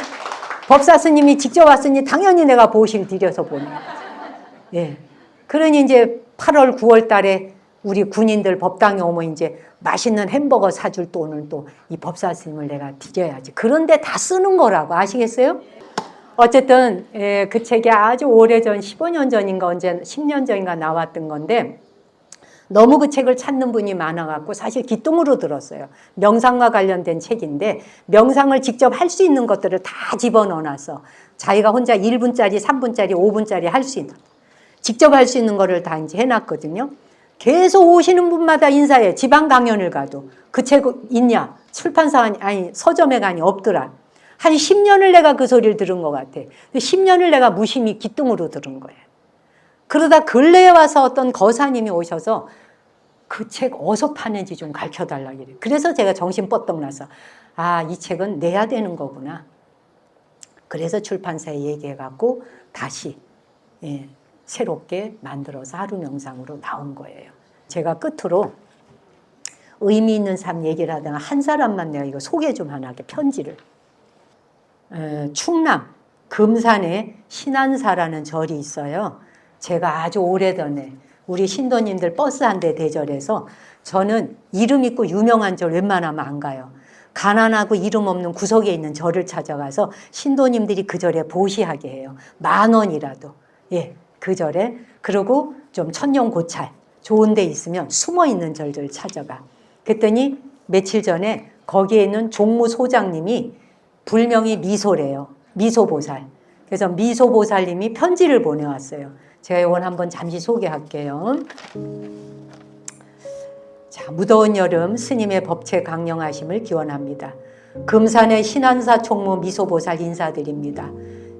법사 스님이 직접 왔으니 당연히 내가 보실 드려서 보내. 예. 그러니 이제 8월, 9월 달에 우리 군인들 법당에 오면 이제 맛있는 햄버거 사줄 돈을 또 이 법사 스님을 내가 드려야지. 그런데 다 쓰는 거라고 아시겠어요? 어쨌든 그 책이 아주 오래전 15년 전인가 언제 10년 전인가 나왔던 건데 너무 그 책을 찾는 분이 많아갖고 사실 기쁨으로 들었어요. 명상과 관련된 책인데 명상을 직접 할 수 있는 것들을 다 집어넣어놔서 자기가 혼자 1분짜리, 3분짜리, 5분짜리 할 수 있는 직접 할 수 있는 거를 다 이제 해놨거든요. 계속 오시는 분마다 인사해. 지방 강연을 가도 그 책 있냐? 출판사 아니 서점에 가니 없더라. 한 10년을 내가 그 소리를 들은 것 같아. 10년을 내가 무심히 기뚱으로 들은 거예요. 그러다 근래에 와서 어떤 거사님이 오셔서 그 책 어디서 파는지 좀 가르쳐달라고 그래요. 그래서 제가 정신 뻗떡 나서 아, 이 책은 내야 되는 거구나. 그래서 출판사에 얘기해갖고 다시 새롭게 만들어서 하루 명상으로 나온 거예요. 제가 끝으로 의미 있는 삶 얘기를 하다가 한 사람만 내가 이거 소개 좀 하나 할게. 편지를. 충남 금산에 신안사라는 절이 있어요. 제가 아주 오래전에 우리 신도님들 버스 한 대 대절해서 저는 이름 있고 유명한 절 웬만하면 안 가요. 가난하고 이름 없는 구석에 있는 절을 찾아가서 신도님들이 그 절에 보시하게 해요. 10,000원이라도. 예, 그 절에. 그리고 좀 천년고찰 좋은 데 있으면 숨어 있는 절들 찾아가. 그랬더니 며칠 전에 거기에 있는 종무소장님이 불명이 미소래요. 미소보살. 그래서 미소보살님이 편지를 보내왔어요. 제가 이건 한번 잠시 소개할게요. 자, 무더운 여름 스님의 법체 강령하심을 기원합니다. 금산의 신안사 총무 미소보살 인사드립니다.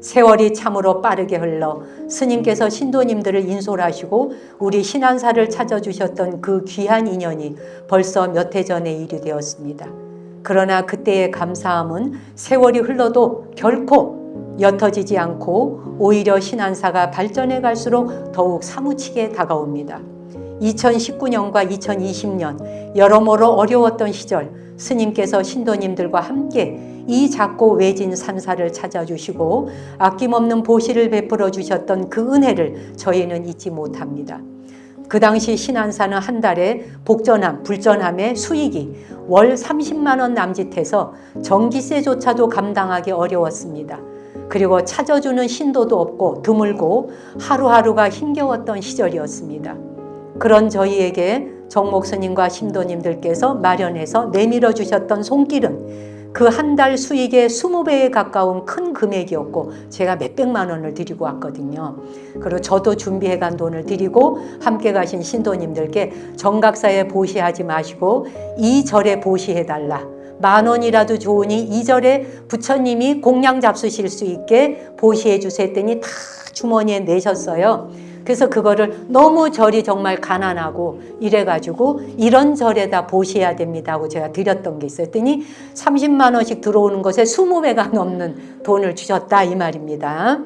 세월이 참으로 빠르게 흘러 스님께서 신도님들을 인솔하시고 우리 신안사를 찾아주셨던 그 귀한 인연이 벌써 몇 해 전의 일이 되었습니다. 그러나 그때의 감사함은 세월이 흘러도 결코 옅어지지 않고 오히려 신안사가 발전해 갈수록 더욱 사무치게 다가옵니다. 2019년과 2020년 여러모로 어려웠던 시절 스님께서 신도님들과 함께 이 작고 외진 산사를 찾아주시고 아낌없는 보시를 베풀어 주셨던 그 은혜를 저희는 잊지 못합니다. 그 당시 신안사는 한 달에 복전함, 불전함의 수익이 월 30만 원 남짓해서 전기세조차도 감당하기 어려웠습니다. 그리고 찾아주는 신도도 없고 드물고 하루하루가 힘겨웠던 시절이었습니다. 그런 저희에게 정목스님과 신도님들께서 마련해서 내밀어 주셨던 손길은 그 한 달 수익의 20배에 가까운 큰 금액이었고 제가 몇백만 원을 드리고 왔거든요. 그리고 저도 준비해 간 돈을 드리고 함께 가신 신도님들께 정각사에 보시하지 마시고 이 절에 보시해달라. 10,000원이라도 좋으니 이 절에 부처님이 공양 잡수실 수 있게 보시해 주세요 했더니 다 주머니에 내셨어요. 그래서 그거를 너무 절이 정말 가난하고 이래가지고 이런 절에다 보셔야 됩니다 하고 제가 드렸던 게 있어요. 했더니 30만 원씩 들어오는 것에 20배가 넘는 돈을 주셨다 이 말입니다.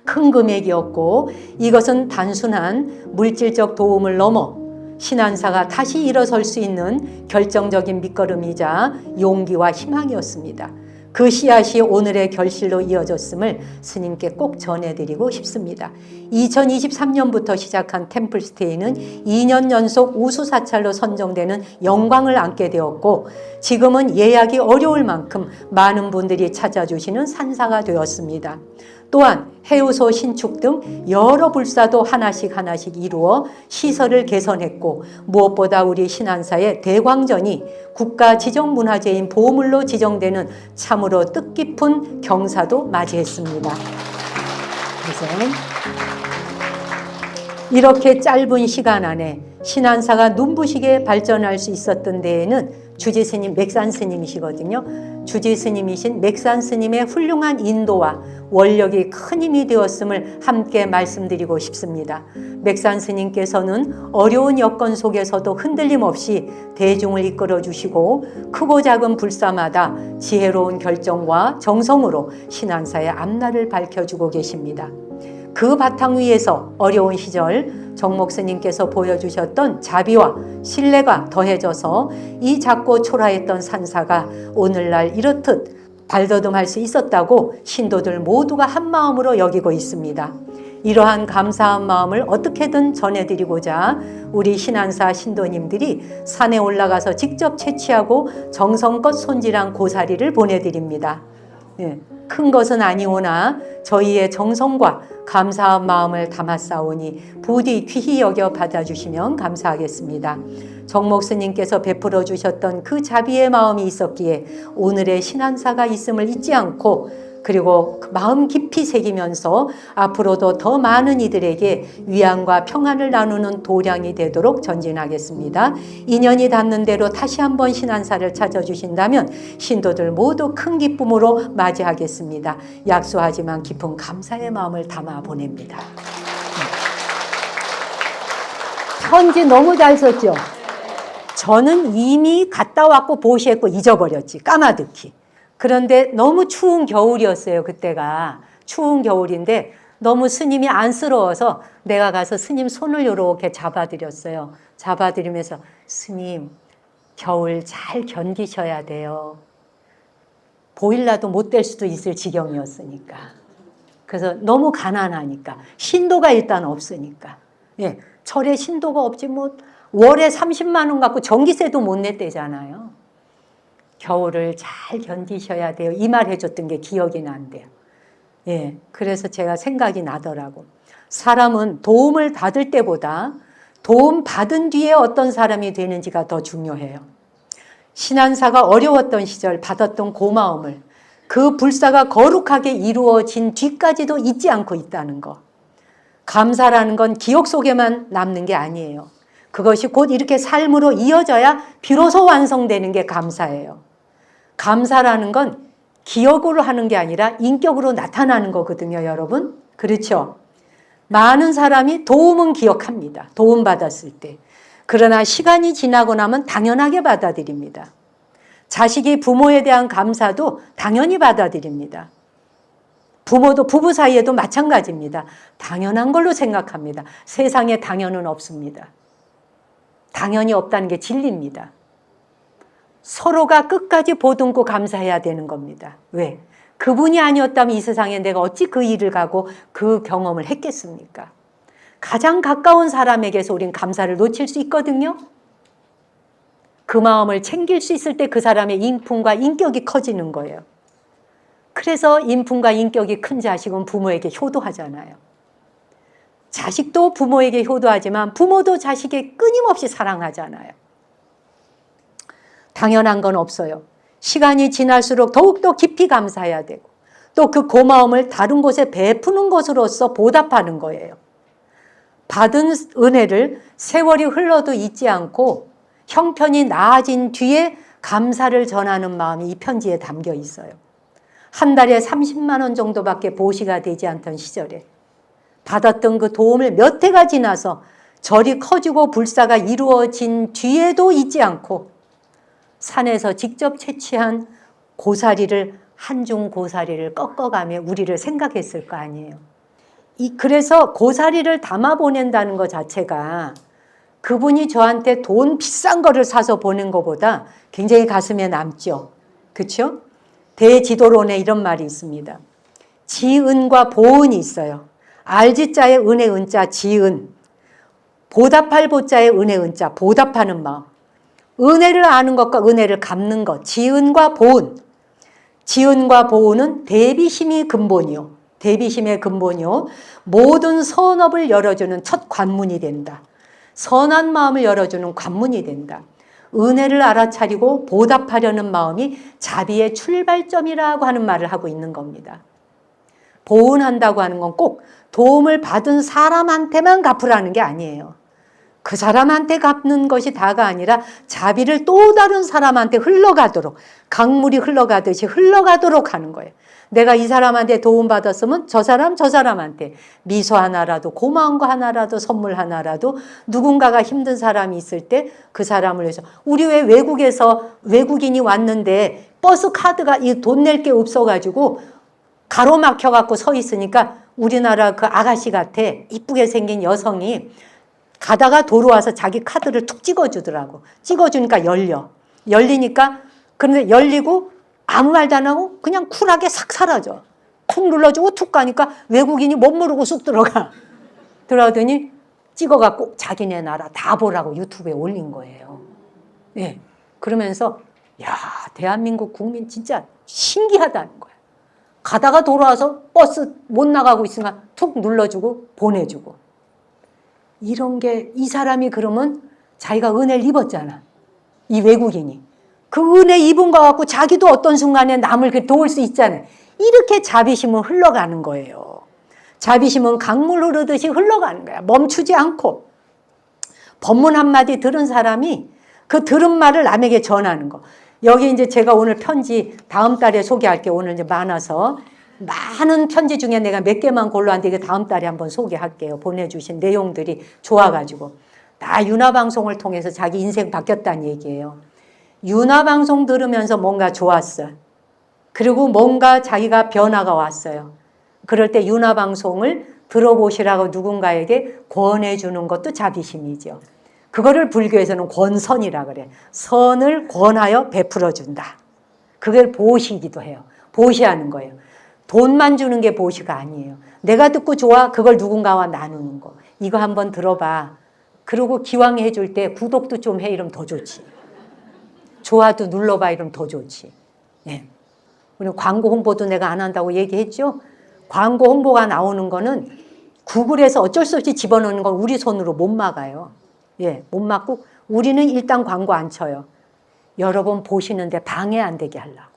큰 금액이었고 이것은 단순한 물질적 도움을 넘어 신안사가 다시 일어설 수 있는 결정적인 밑거름이자 용기와 희망이었습니다. 그 씨앗이 오늘의 결실로 이어졌음을 스님께 꼭 전해드리고 싶습니다. 2023년부터 시작한 템플스테이는 2년 연속 우수사찰로 선정되는 영광을 안게 되었고 지금은 예약이 어려울 만큼 많은 분들이 찾아주시는 산사가 되었습니다. 또한 해우소 신축 등 여러 불사도 하나씩 이루어 시설을 개선했고 무엇보다 우리 신안사의 대광전이 국가 지정문화재인 보물로 지정되는 참으로 뜻깊은 경사도 맞이했습니다. 그래서 이렇게 짧은 시간 안에 신안사가 눈부시게 발전할 수 있었던 데에는 주지스님, 맥산스님이시거든요. 주지스님이신 맥산스님의 훌륭한 인도와 원력이 큰 힘이 되었음을 함께 말씀드리고 싶습니다. 맥산스님께서는 어려운 여건 속에서도 흔들림 없이 대중을 이끌어 주시고 크고 작은 불사마다 지혜로운 결정과 정성으로 신안사의 앞날을 밝혀주고 계십니다. 그 바탕 위에서 어려운 시절 정목스님께서 보여주셨던 자비와 신뢰가 더해져서 이 작고 초라했던 산사가 오늘날 이렇듯 발돋움할 수 있었다고 신도들 모두가 한마음으로 여기고 있습니다. 이러한 감사한 마음을 어떻게든 전해드리고자 우리 신안사 신도님들이 산에 올라가서 직접 채취하고 정성껏 손질한 고사리를 보내드립니다. 큰 것은 아니오나 저희의 정성과 감사한 마음을 담았사오니 부디 귀히 여겨 받아주시면 감사하겠습니다. 정목스님께서 베풀어 주셨던 그 자비의 마음이 있었기에 오늘의 신안사가 있음을 잊지 않고 그리고 마음 깊이 새기면서 앞으로도 더 많은 이들에게 위안과 평안을 나누는 도량이 되도록 전진하겠습니다. 인연이 닿는 대로 다시 한번 신안사를 찾아주신다면 신도들 모두 큰 기쁨으로 맞이하겠습니다. 약소하지만 깊은 감사의 마음을 담아 보냅니다. 편지 너무 잘 썼죠? 저는 이미 갔다 왔고 보시했고 잊어버렸지. 까마득히. 그런데 너무 추운 겨울이었어요. 그때가. 추운 겨울인데 너무 스님이 안쓰러워서 내가 가서 스님 손을 이렇게 잡아드렸어요. 잡아드리면서 스님 겨울 잘 견디셔야 돼요. 보일라도 못 될 수도 있을 지경이었으니까. 그래서 너무 가난하니까. 신도가 일단 없으니까. 예, 절에 신도가 없지 뭐 월에 30만 원 갖고 전기세도 못 냈대잖아요. 겨울을 잘 견디셔야 돼요. 이 말 해줬던 게 기억이 난대요. 예, 그래서 제가 생각이 나더라고. 사람은 도움을 받을 때보다 도움 받은 뒤에 어떤 사람이 되는지가 더 중요해요. 신안사가 어려웠던 시절 받았던 고마움을 그 불사가 거룩하게 이루어진 뒤까지도 잊지 않고 있다는 거. 감사라는 건 기억 속에만 남는 게 아니에요. 그것이 곧 이렇게 삶으로 이어져야 비로소 완성되는 게 감사예요. 감사라는 건 기억으로 하는 게 아니라 인격으로 나타나는 거거든요, 여러분. 그렇죠? 많은 사람이 도움은 기억합니다. 도움받았을 때. 그러나 시간이 지나고 나면 당연하게 받아들입니다. 자식이 부모에 대한 감사도 당연히 받아들입니다. 부모도 부부 사이에도 마찬가지입니다. 당연한 걸로 생각합니다. 세상에 당연은 없습니다. 당연히 없다는 게 진리입니다. 서로가 끝까지 보듬고 감사해야 되는 겁니다. 왜? 그분이 아니었다면 이 세상에 내가 어찌 그 일을 가고 그 경험을 했겠습니까? 가장 가까운 사람에게서 우린 감사를 놓칠 수 있거든요. 그 마음을 챙길 수 있을 때 그 사람의 인품과 인격이 커지는 거예요. 그래서 인품과 인격이 큰 자식은 부모에게 효도하잖아요. 자식도 부모에게 효도하지만 부모도 자식에게 끊임없이 사랑하잖아요. 당연한 건 없어요. 시간이 지날수록 더욱더 깊이 감사해야 되고 또 그 고마움을 다른 곳에 베푸는 것으로서 보답하는 거예요. 받은 은혜를 세월이 흘러도 잊지 않고 형편이 나아진 뒤에 감사를 전하는 마음이 이 편지에 담겨 있어요. 한 달에 30만 원 정도밖에 보시가 되지 않던 시절에 받았던 그 도움을 몇 해가 지나서 절이 커지고 불사가 이루어진 뒤에도 잊지 않고 산에서 직접 채취한 고사리를 한중 고사리를 꺾어가며 우리를 생각했을 거 아니에요. 그래서 고사리를 담아 보낸다는 것 자체가 그분이 저한테 돈 비싼 거를 사서 보낸 것보다 굉장히 가슴에 남죠. 그렇죠? 대지도론에 이런 말이 있습니다. 지은과 보은이 있어요. 알지자의 은혜 은자 지은, 보답할 보자의 은혜 은자 보답하는 마음. 은혜를 아는 것과 은혜를 갚는 것, 지은과 보은. 지은과 보은은 대비심이 근본이요. 대비심의 근본이요. 모든 선업을 열어주는 첫 관문이 된다. 선한 마음을 열어주는 관문이 된다. 은혜를 알아차리고 보답하려는 마음이 자비의 출발점이라고 하는 말을 하고 있는 겁니다. 보은한다고 하는 건 꼭 도움을 받은 사람한테만 갚으라는 게 아니에요. 그 사람한테 갚는 것이 다가 아니라 자비를 또 다른 사람한테 흘러가도록, 강물이 흘러가듯이 흘러가도록 하는 거예요. 내가 이 사람한테 도움받았으면 저 사람한테 미소 하나라도, 고마운 거 하나라도, 선물 하나라도, 누군가가 힘든 사람이 있을 때 그 사람을 위해서. 우리 왜 외국에서 외국인이 왔는데 버스 카드가 돈 낼 게 없어가지고 가로막혀갖고 서 있으니까 우리나라 그 아가씨 같아 이쁘게 생긴 여성이 가다가 도로 와서 자기 카드를 툭 찍어주더라고. 찍어주니까 열리니까, 그런데 열리고 아무 말도 안 하고 그냥 쿨하게 싹 사라져. 툭 눌러주고 툭 가니까 외국인이 못 모르고 쑥 들어가더니 찍어갖고 자기네 나라 다 보라고 유튜브에 올린 거예요. 네. 그러면서 야, 대한민국 국민 진짜 신기하다는 거야. 가다가 돌아와서 버스 못 나가고 있으니까 툭 눌러주고 보내주고. 이런 게 이 사람이 그러면 자기가 은혜를 입었잖아. 이 외국인이. 그 은혜 입은 거 갖고 자기도 어떤 순간에 남을 도울 수 있잖아요. 이렇게 자비심은 흘러가는 거예요. 자비심은 강물 흐르듯이 흘러가는 거야. 멈추지 않고. 법문 한마디 들은 사람이 그 들은 말을 남에게 전하는 거. 여기 이제 제가 오늘 편지 다음 달에 소개할게요. 오늘 이제 많아서. 많은 편지 중에 내가 몇 개만 골라왔는데 이게 다음 달에 한번 소개할게요. 보내주신 내용들이 좋아가지고. 다 윤화방송을 통해서 자기 인생 바뀌었다는 얘기예요. 윤화방송 들으면서 뭔가 좋았어요. 그리고 뭔가 자기가 변화가 왔어요. 그럴 때 윤화방송을 들어보시라고 누군가에게 권해주는 것도 자비심이죠. 그거를 불교에서는 권선이라 그래. 선을 권하여 베풀어준다. 그걸 보시기도 해요. 보시하는 거예요. 돈만 주는 게 보시가 아니에요. 내가 듣고 좋아, 그걸 누군가와 나누는 거. 이거 한번 들어봐. 그리고 기왕 해줄 때 구독도 좀 해, 이러면 더 좋지. 좋아도 눌러봐, 이러면 더 좋지. 네. 그리고 광고 홍보도 내가 안 한다고 얘기했죠. 광고 홍보가 나오는 거는 구글에서 어쩔 수 없이 집어넣는 건 우리 손으로 못 막아요. 예, 못 막고 우리는 일단 광고 안 쳐요. 여러분 보시는데 방해 안 되게 하려고.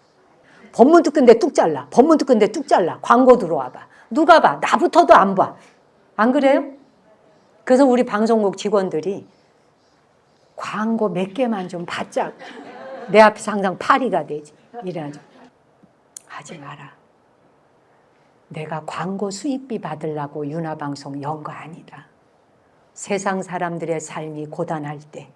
법문 듣는데 뚝 잘라. 법문 듣는데 뚝 잘라. 광고 들어와 봐. 누가 봐? 나부터도 안 봐. 안 그래요? 그래서 우리 방송국 직원들이 광고 몇 개만 좀 받자. 내 앞에서 항상 파리가 되지. 이래가지고. 하지 마라. 내가 광고 수익비 받으려고 윤화방송 연 거 아니다. 세상 사람들의 삶이 고단할 때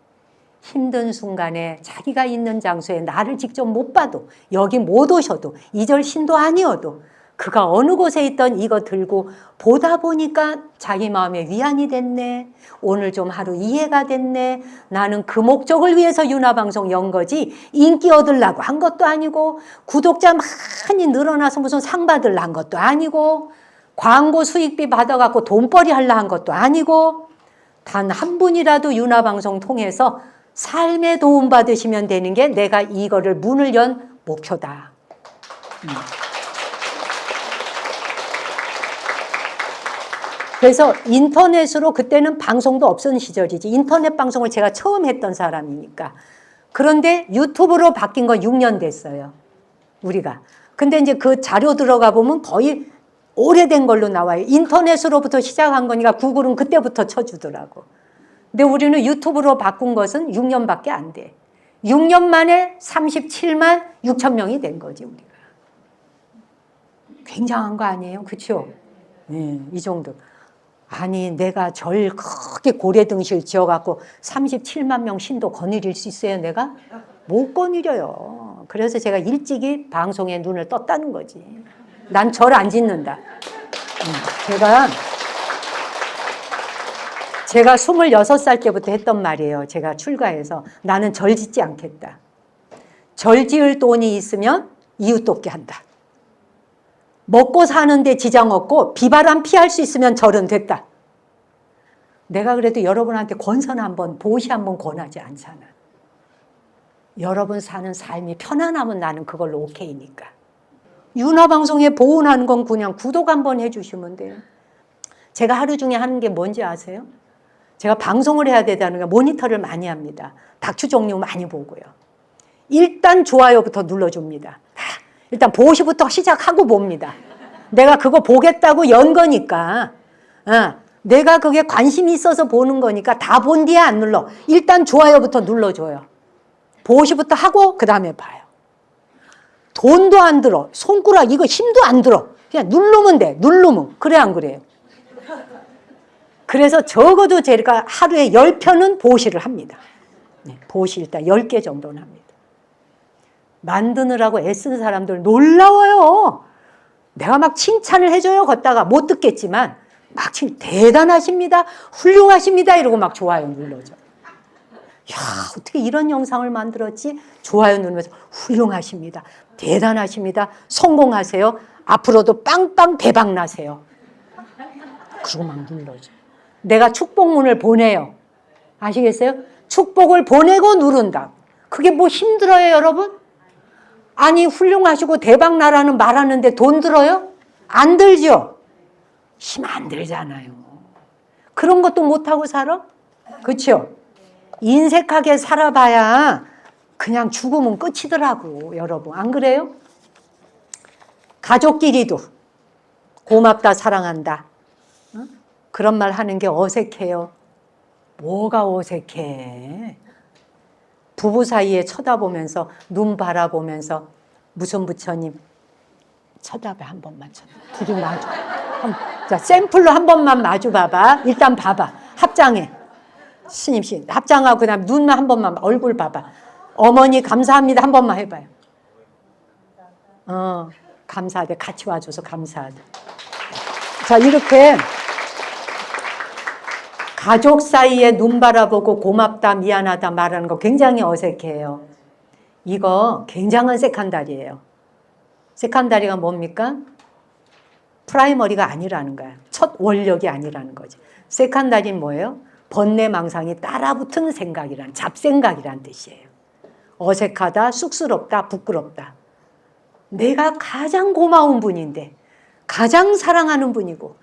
힘든 순간에 자기가 있는 장소에 나를 직접 못 봐도 여기 못 오셔도 이절 신도 아니어도 그가 어느 곳에 있던 이거 들고 보다 보니까 자기 마음에 위안이 됐네. 오늘 좀 하루 이해가 됐네. 나는 그 목적을 위해서 윤화방송 연 거지 인기 얻으려고 한 것도 아니고 구독자 많이 늘어나서 무슨 상 받으려 한 것도 아니고 광고 수익비 받아갖고 돈벌이 하려 한 것도 아니고 단 한 분이라도 윤화방송 통해서 삶에 도움받으시면 되는 게 내가 이거를 문을 연 목표다. 그래서 인터넷으로 그때는 방송도 없었던 시절이지. 인터넷 방송을 제가 처음 했던 사람이니까. 그런데 유튜브로 바뀐 건 6년 됐어요. 우리가. 근데 이제 그 자료 들어가 보면 거의 오래된 걸로 나와요. 인터넷으로부터 시작한 거니까 구글은 그때부터 쳐주더라고. 근데 우리는 유튜브로 바꾼 것은 6년밖에 안 돼. 6년 만에 37만 6천 명이 된 거지, 우리가. 굉장한 거 아니에요? 그렇죠? 네, 이 정도. 아니 내가 절 크게 고래등실 지어갖고 37만 명 신도 거느릴 수 있어요 내가? 못 거느려요. 그래서 제가 일찍이 방송에 눈을 떴다는 거지. 난 절 안 짓는다. 제가 26살 때부터 했던 말이에요. 제가 출가해서 나는 절 짓지 않겠다. 절 지을 돈이 있으면 이웃 돕게 한다. 먹고 사는데 지장 없고 비바람 피할 수 있으면 절은 됐다. 내가 그래도 여러분한테 권선 한번 보시 한번 권하지 않잖아. 여러분 사는 삶이 편안하면 나는 그걸로 오케이니까. 윤화방송에 보온하는 건 그냥 구독 한번 해주시면 돼요. 제가 하루 중에 하는 게 뭔지 아세요? 제가 방송을 해야 되다는 게 모니터를 많이 합니다. 다큐 종류 많이 보고요. 일단 좋아요부터 눌러줍니다. 일단 보시부터 시작하고 봅니다. 내가 그거 보겠다고 연 거니까 내가 그게 관심이 있어서 보는 거니까 다 본 뒤에 안 눌러. 일단 좋아요부터 눌러줘요. 보시부터 하고 그 다음에 봐요. 돈도 안 들어. 손가락 이거 힘도 안 들어. 그냥 누르면 돼. 누르면. 그래 안 그래요? 그래서 적어도 제가 하루에 10편은 보시를 합니다. 네, 보시 일단 10개 정도는 합니다. 만드느라고 애쓰는 사람들 놀라워요. 내가 막 칭찬을 해줘요. 걷다가 못 듣겠지만 막 대단하십니다. 훌륭하십니다. 이러고 막 좋아요 눌러줘. 야 어떻게 이런 영상을 만들었지? 좋아요 누르면서 훌륭하십니다. 대단하십니다. 성공하세요. 앞으로도 빵빵 대박 나세요. 그러고 막 눌러줘. 내가 축복문을 보내요. 아시겠어요? 축복을 보내고 누른다. 그게 뭐 힘들어요 여러분? 아니 훌륭하시고 대박 나라는 말하는데 돈 들어요? 안 들죠? 힘 안 들잖아요. 그런 것도 못하고 살아? 그렇죠? 인색하게 살아봐야 그냥 죽으면 끝이더라고 여러분. 안 그래요? 가족끼리도 고맙다 사랑한다 그런 말 하는 게 어색해요. 뭐가 어색해? 부부 사이에 쳐다보면서 눈 바라보면서 무슨 부처님 쳐다봐 한 번만 쳐다봐. 둘이 마주. 자 샘플로 한 번만 마주 봐봐. 일단 봐봐. 합장해. 스님씨 합장하고 그다음 눈만 한 번만 얼굴 봐봐. 어머니 감사합니다 한 번만 해봐요. 감사하대. 같이 와줘서 감사하대. 자, 이렇게 가족 사이에 눈 바라보고 고맙다 미안하다 말하는 거 굉장히 어색해요. 이거 굉장한 세컨다리예요. 세컨다리가 뭡니까? 프라이머리가 아니라는 거야. 첫 원력이 아니라는 거지. 세컨다리는 뭐예요? 번뇌망상이 따라붙은 생각이란, 잡생각이란 뜻이에요. 어색하다, 쑥스럽다, 부끄럽다. 내가 가장 고마운 분인데, 가장 사랑하는 분이고,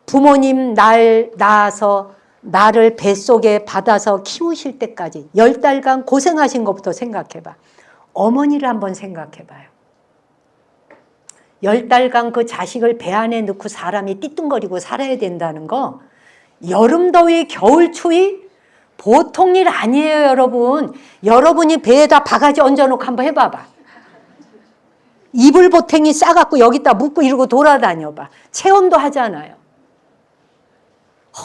부모님 날 낳아서 나를 뱃속에 받아서 키우실 때까지 10달간 고생하신 것부터 생각해봐. 어머니를 한번 생각해봐요. 10달간 그 자식을 배 안에 넣고 사람이 띠뚱거리고 살아야 된다는 거, 여름 더위 겨울 추위 보통 일 아니에요. 여러분. 여러분이 배에다 바가지 얹어놓고 한번 해봐봐. 이불 보탱이 싸갖고 여기다 묶고 이러고 돌아다녀봐. 체험도 하잖아요.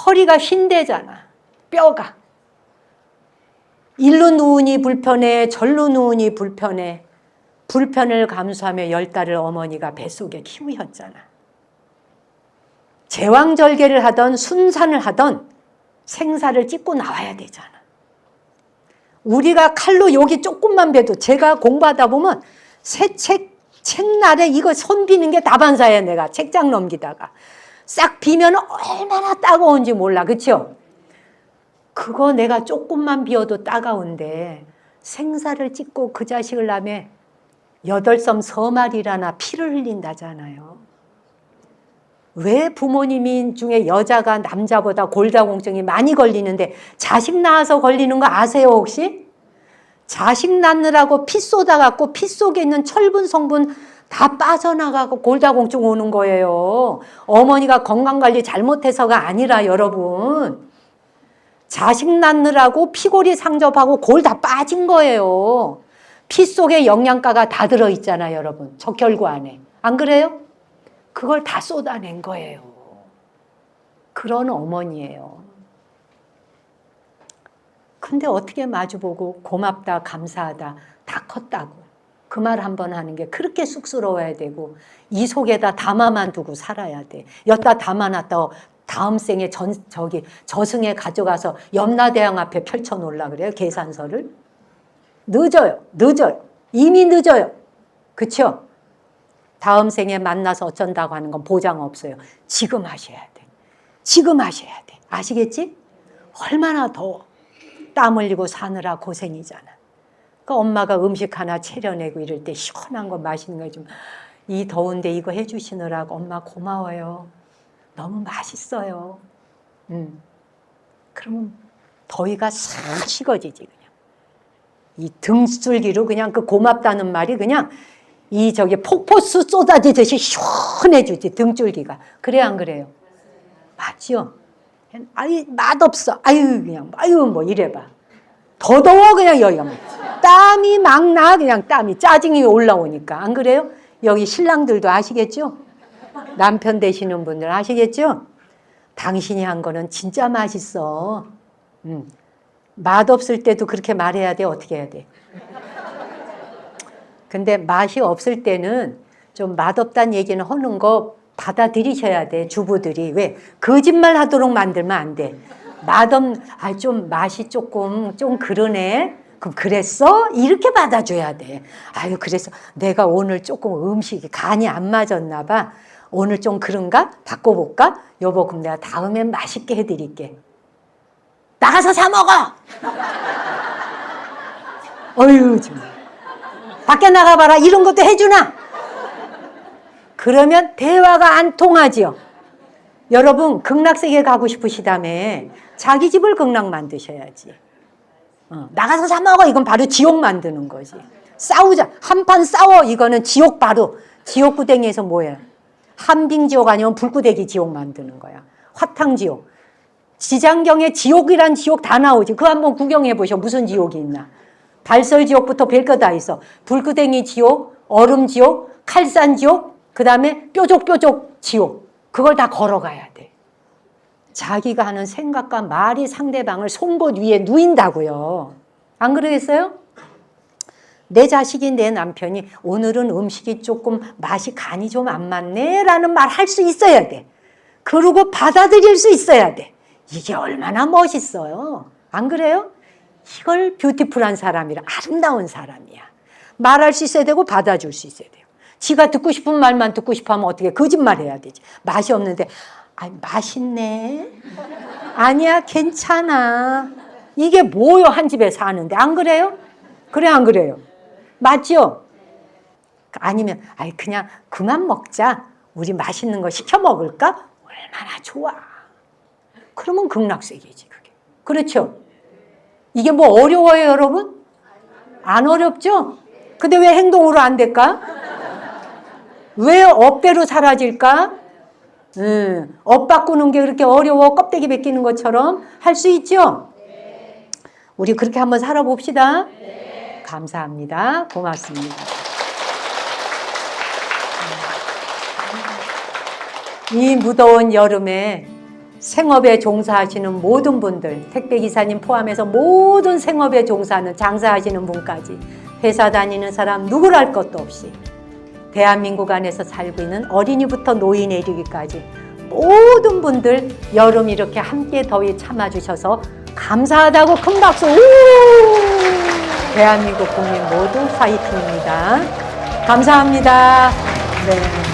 허리가 흰대잖아. 뼈가. 일로 누우니 불편해, 절로 누우니 불편해. 불편을 감수하며 10달을 어머니가 뱃속에 키우셨잖아. 제왕절개를 하던 순산을 하던 생사를 찢고 나와야 되잖아. 우리가 칼로 여기 조금만 베도, 제가 공부하다 보면 새 책날에 이거 손 비는 게 다반사야. 내가 책장 넘기다가 싹 비면 얼마나 따가운지 몰라. 그렇죠? 그거 내가 조금만 비워도 따가운데 생사를 찢고 그 자식을 낳으며 8섬 서말이라나 피를 흘린다잖아요. 왜 부모님 중에 여자가 남자보다 골다공증이 많이 걸리는데 자식 낳아서 걸리는 거 아세요 혹시? 자식 낳느라고 피 쏟아갖고 피 속에 있는 철분 성분 다 빠져나가고 골다공증 오는 거예요. 어머니가 건강관리 잘못해서가 아니라 여러분. 자식 낳느라고 피골이 상접하고 골 다 빠진 거예요. 피 속에 영양가가 다 들어있잖아요, 여러분. 적혈구 안에. 안 그래요? 그걸 다 쏟아낸 거예요. 그런 어머니예요. 근데 어떻게 마주보고 고맙다, 감사하다, 다 컸다고. 그 말 한 번 하는 게 그렇게 쑥스러워야 되고 이 속에다 담아만 두고 살아야 돼. 여기다 담아놨다 다음 생에 저승에 가져가서 염라대왕 앞에 펼쳐놓으려고 그래요, 계산서를. 늦어요. 이미 늦어요. 그렇죠? 다음 생에 만나서 어쩐다고 하는 건 보장 없어요. 지금 하셔야 돼. 지금 하셔야 돼. 아시겠지? 얼마나 더 땀 흘리고 사느라 고생이잖아. 그러니까 엄마가 음식 하나 차려내고 이럴 때 시원한 거 맛있는 거 좀, 이 더운데 이거 해주시느라고 엄마 고마워요. 너무 맛있어요. 그러면 더위가 싹 식어지지 그냥. 이 등줄기로 그냥 그 고맙다는 말이 그냥 이 폭포수 쏟아지듯이 시원해지지 등줄기가. 그래 안 그래요? 맞죠? 아이 맛없어. 아유 그냥 아유 뭐 이래봐. 더 더워 그냥 여기가 땀이 막 나. 그냥 땀이 짜증이 올라오니까. 안 그래요? 여기 신랑들도 아시겠죠? 남편 되시는 분들 아시겠죠? 당신이 한 거는 진짜 맛있어. 맛없을 때도 그렇게 말해야 돼? 어떻게 해야 돼? 근데 맛이 없을 때는 좀 맛없다는 얘기는 하는 거 받아들이셔야 돼, 주부들이. 왜? 거짓말 하도록 만들면 안 돼. 좀 맛이 좀 그러네. 그럼 그랬어? 이렇게 받아줘야 돼. 아유, 그래서 내가 오늘 조금 음식이 간이 안 맞았나 봐. 오늘 좀 그런가? 바꿔볼까? 여보, 그럼 내가 다음엔 맛있게 해드릴게. 나가서 사 먹어! 어휴, 정말. 밖에 나가봐라. 이런 것도 해주나? 그러면 대화가 안 통하지요. 여러분, 극락세계 가고 싶으시다며 자기 집을 극락 만드셔야지. 나가서 사 먹어. 이건 바로 지옥 만드는 거지. 싸우자. 한판 싸워. 이거는 지옥 바로. 지옥구덩이에서 뭐예요? 한빙지옥 아니면 불구대기 지옥 만드는 거야. 화탕지옥. 지장경에 지옥이란 지옥 다 나오지. 그거 한번 구경해 보셔. 무슨 지옥이 있나. 발설지옥부터 별 거 다 있어. 불구덩이 지옥, 얼음지옥, 칼산지옥, 그 다음에 뾰족뾰족 지옥. 그걸 다 걸어가야 돼. 자기가 하는 생각과 말이 상대방을 송곳 위에 누인다고요. 안 그러겠어요? 내 자식이 내 남편이 오늘은 음식이 조금 맛이 간이 좀 안 맞네 라는 말 할 수 있어야 돼. 그러고 받아들일 수 있어야 돼. 이게 얼마나 멋있어요. 안 그래요? 이걸 뷰티풀한 사람이라, 아름다운 사람이야. 말할 수 있어야 되고 받아줄 수 있어야 돼요. 지가 듣고 싶은 말만 듣고 싶어 하면 어떻게 거짓말해야 되지. 맛이 없는데 아, 맛있네. 아니야, 괜찮아. 이게 뭐요, 한 집에 사는데. 안 그래요? 그래, 안 그래요? 맞죠? 아니면 아이 그냥 그만 먹자. 우리 맛있는 거 시켜 먹을까? 얼마나 좋아. 그러면 극락세계지 그게. 그렇죠? 이게 뭐 어려워요, 여러분? 안 어렵죠? 근데 왜 행동으로 안 될까? 왜 업대로 사라질까? 업 바꾸는 게 그렇게 어려워. 껍데기 벗기는 것처럼 할 수 있죠? 우리 그렇게 한번 살아봅시다. 감사합니다. 고맙습니다. 이 무더운 여름에 생업에 종사하시는 모든 분들, 택배기사님 포함해서 모든 생업에 종사하는 장사하시는 분까지 회사 다니는 사람 누구랄 것도 없이 대한민국 안에서 살고 있는 어린이부터 노인에 이르기까지 모든 분들 여름 이렇게 함께 더위 참아주셔서 감사하다고 큰 박수. 대한민국 국민 모두 화이팅입니다. 감사합니다. 네.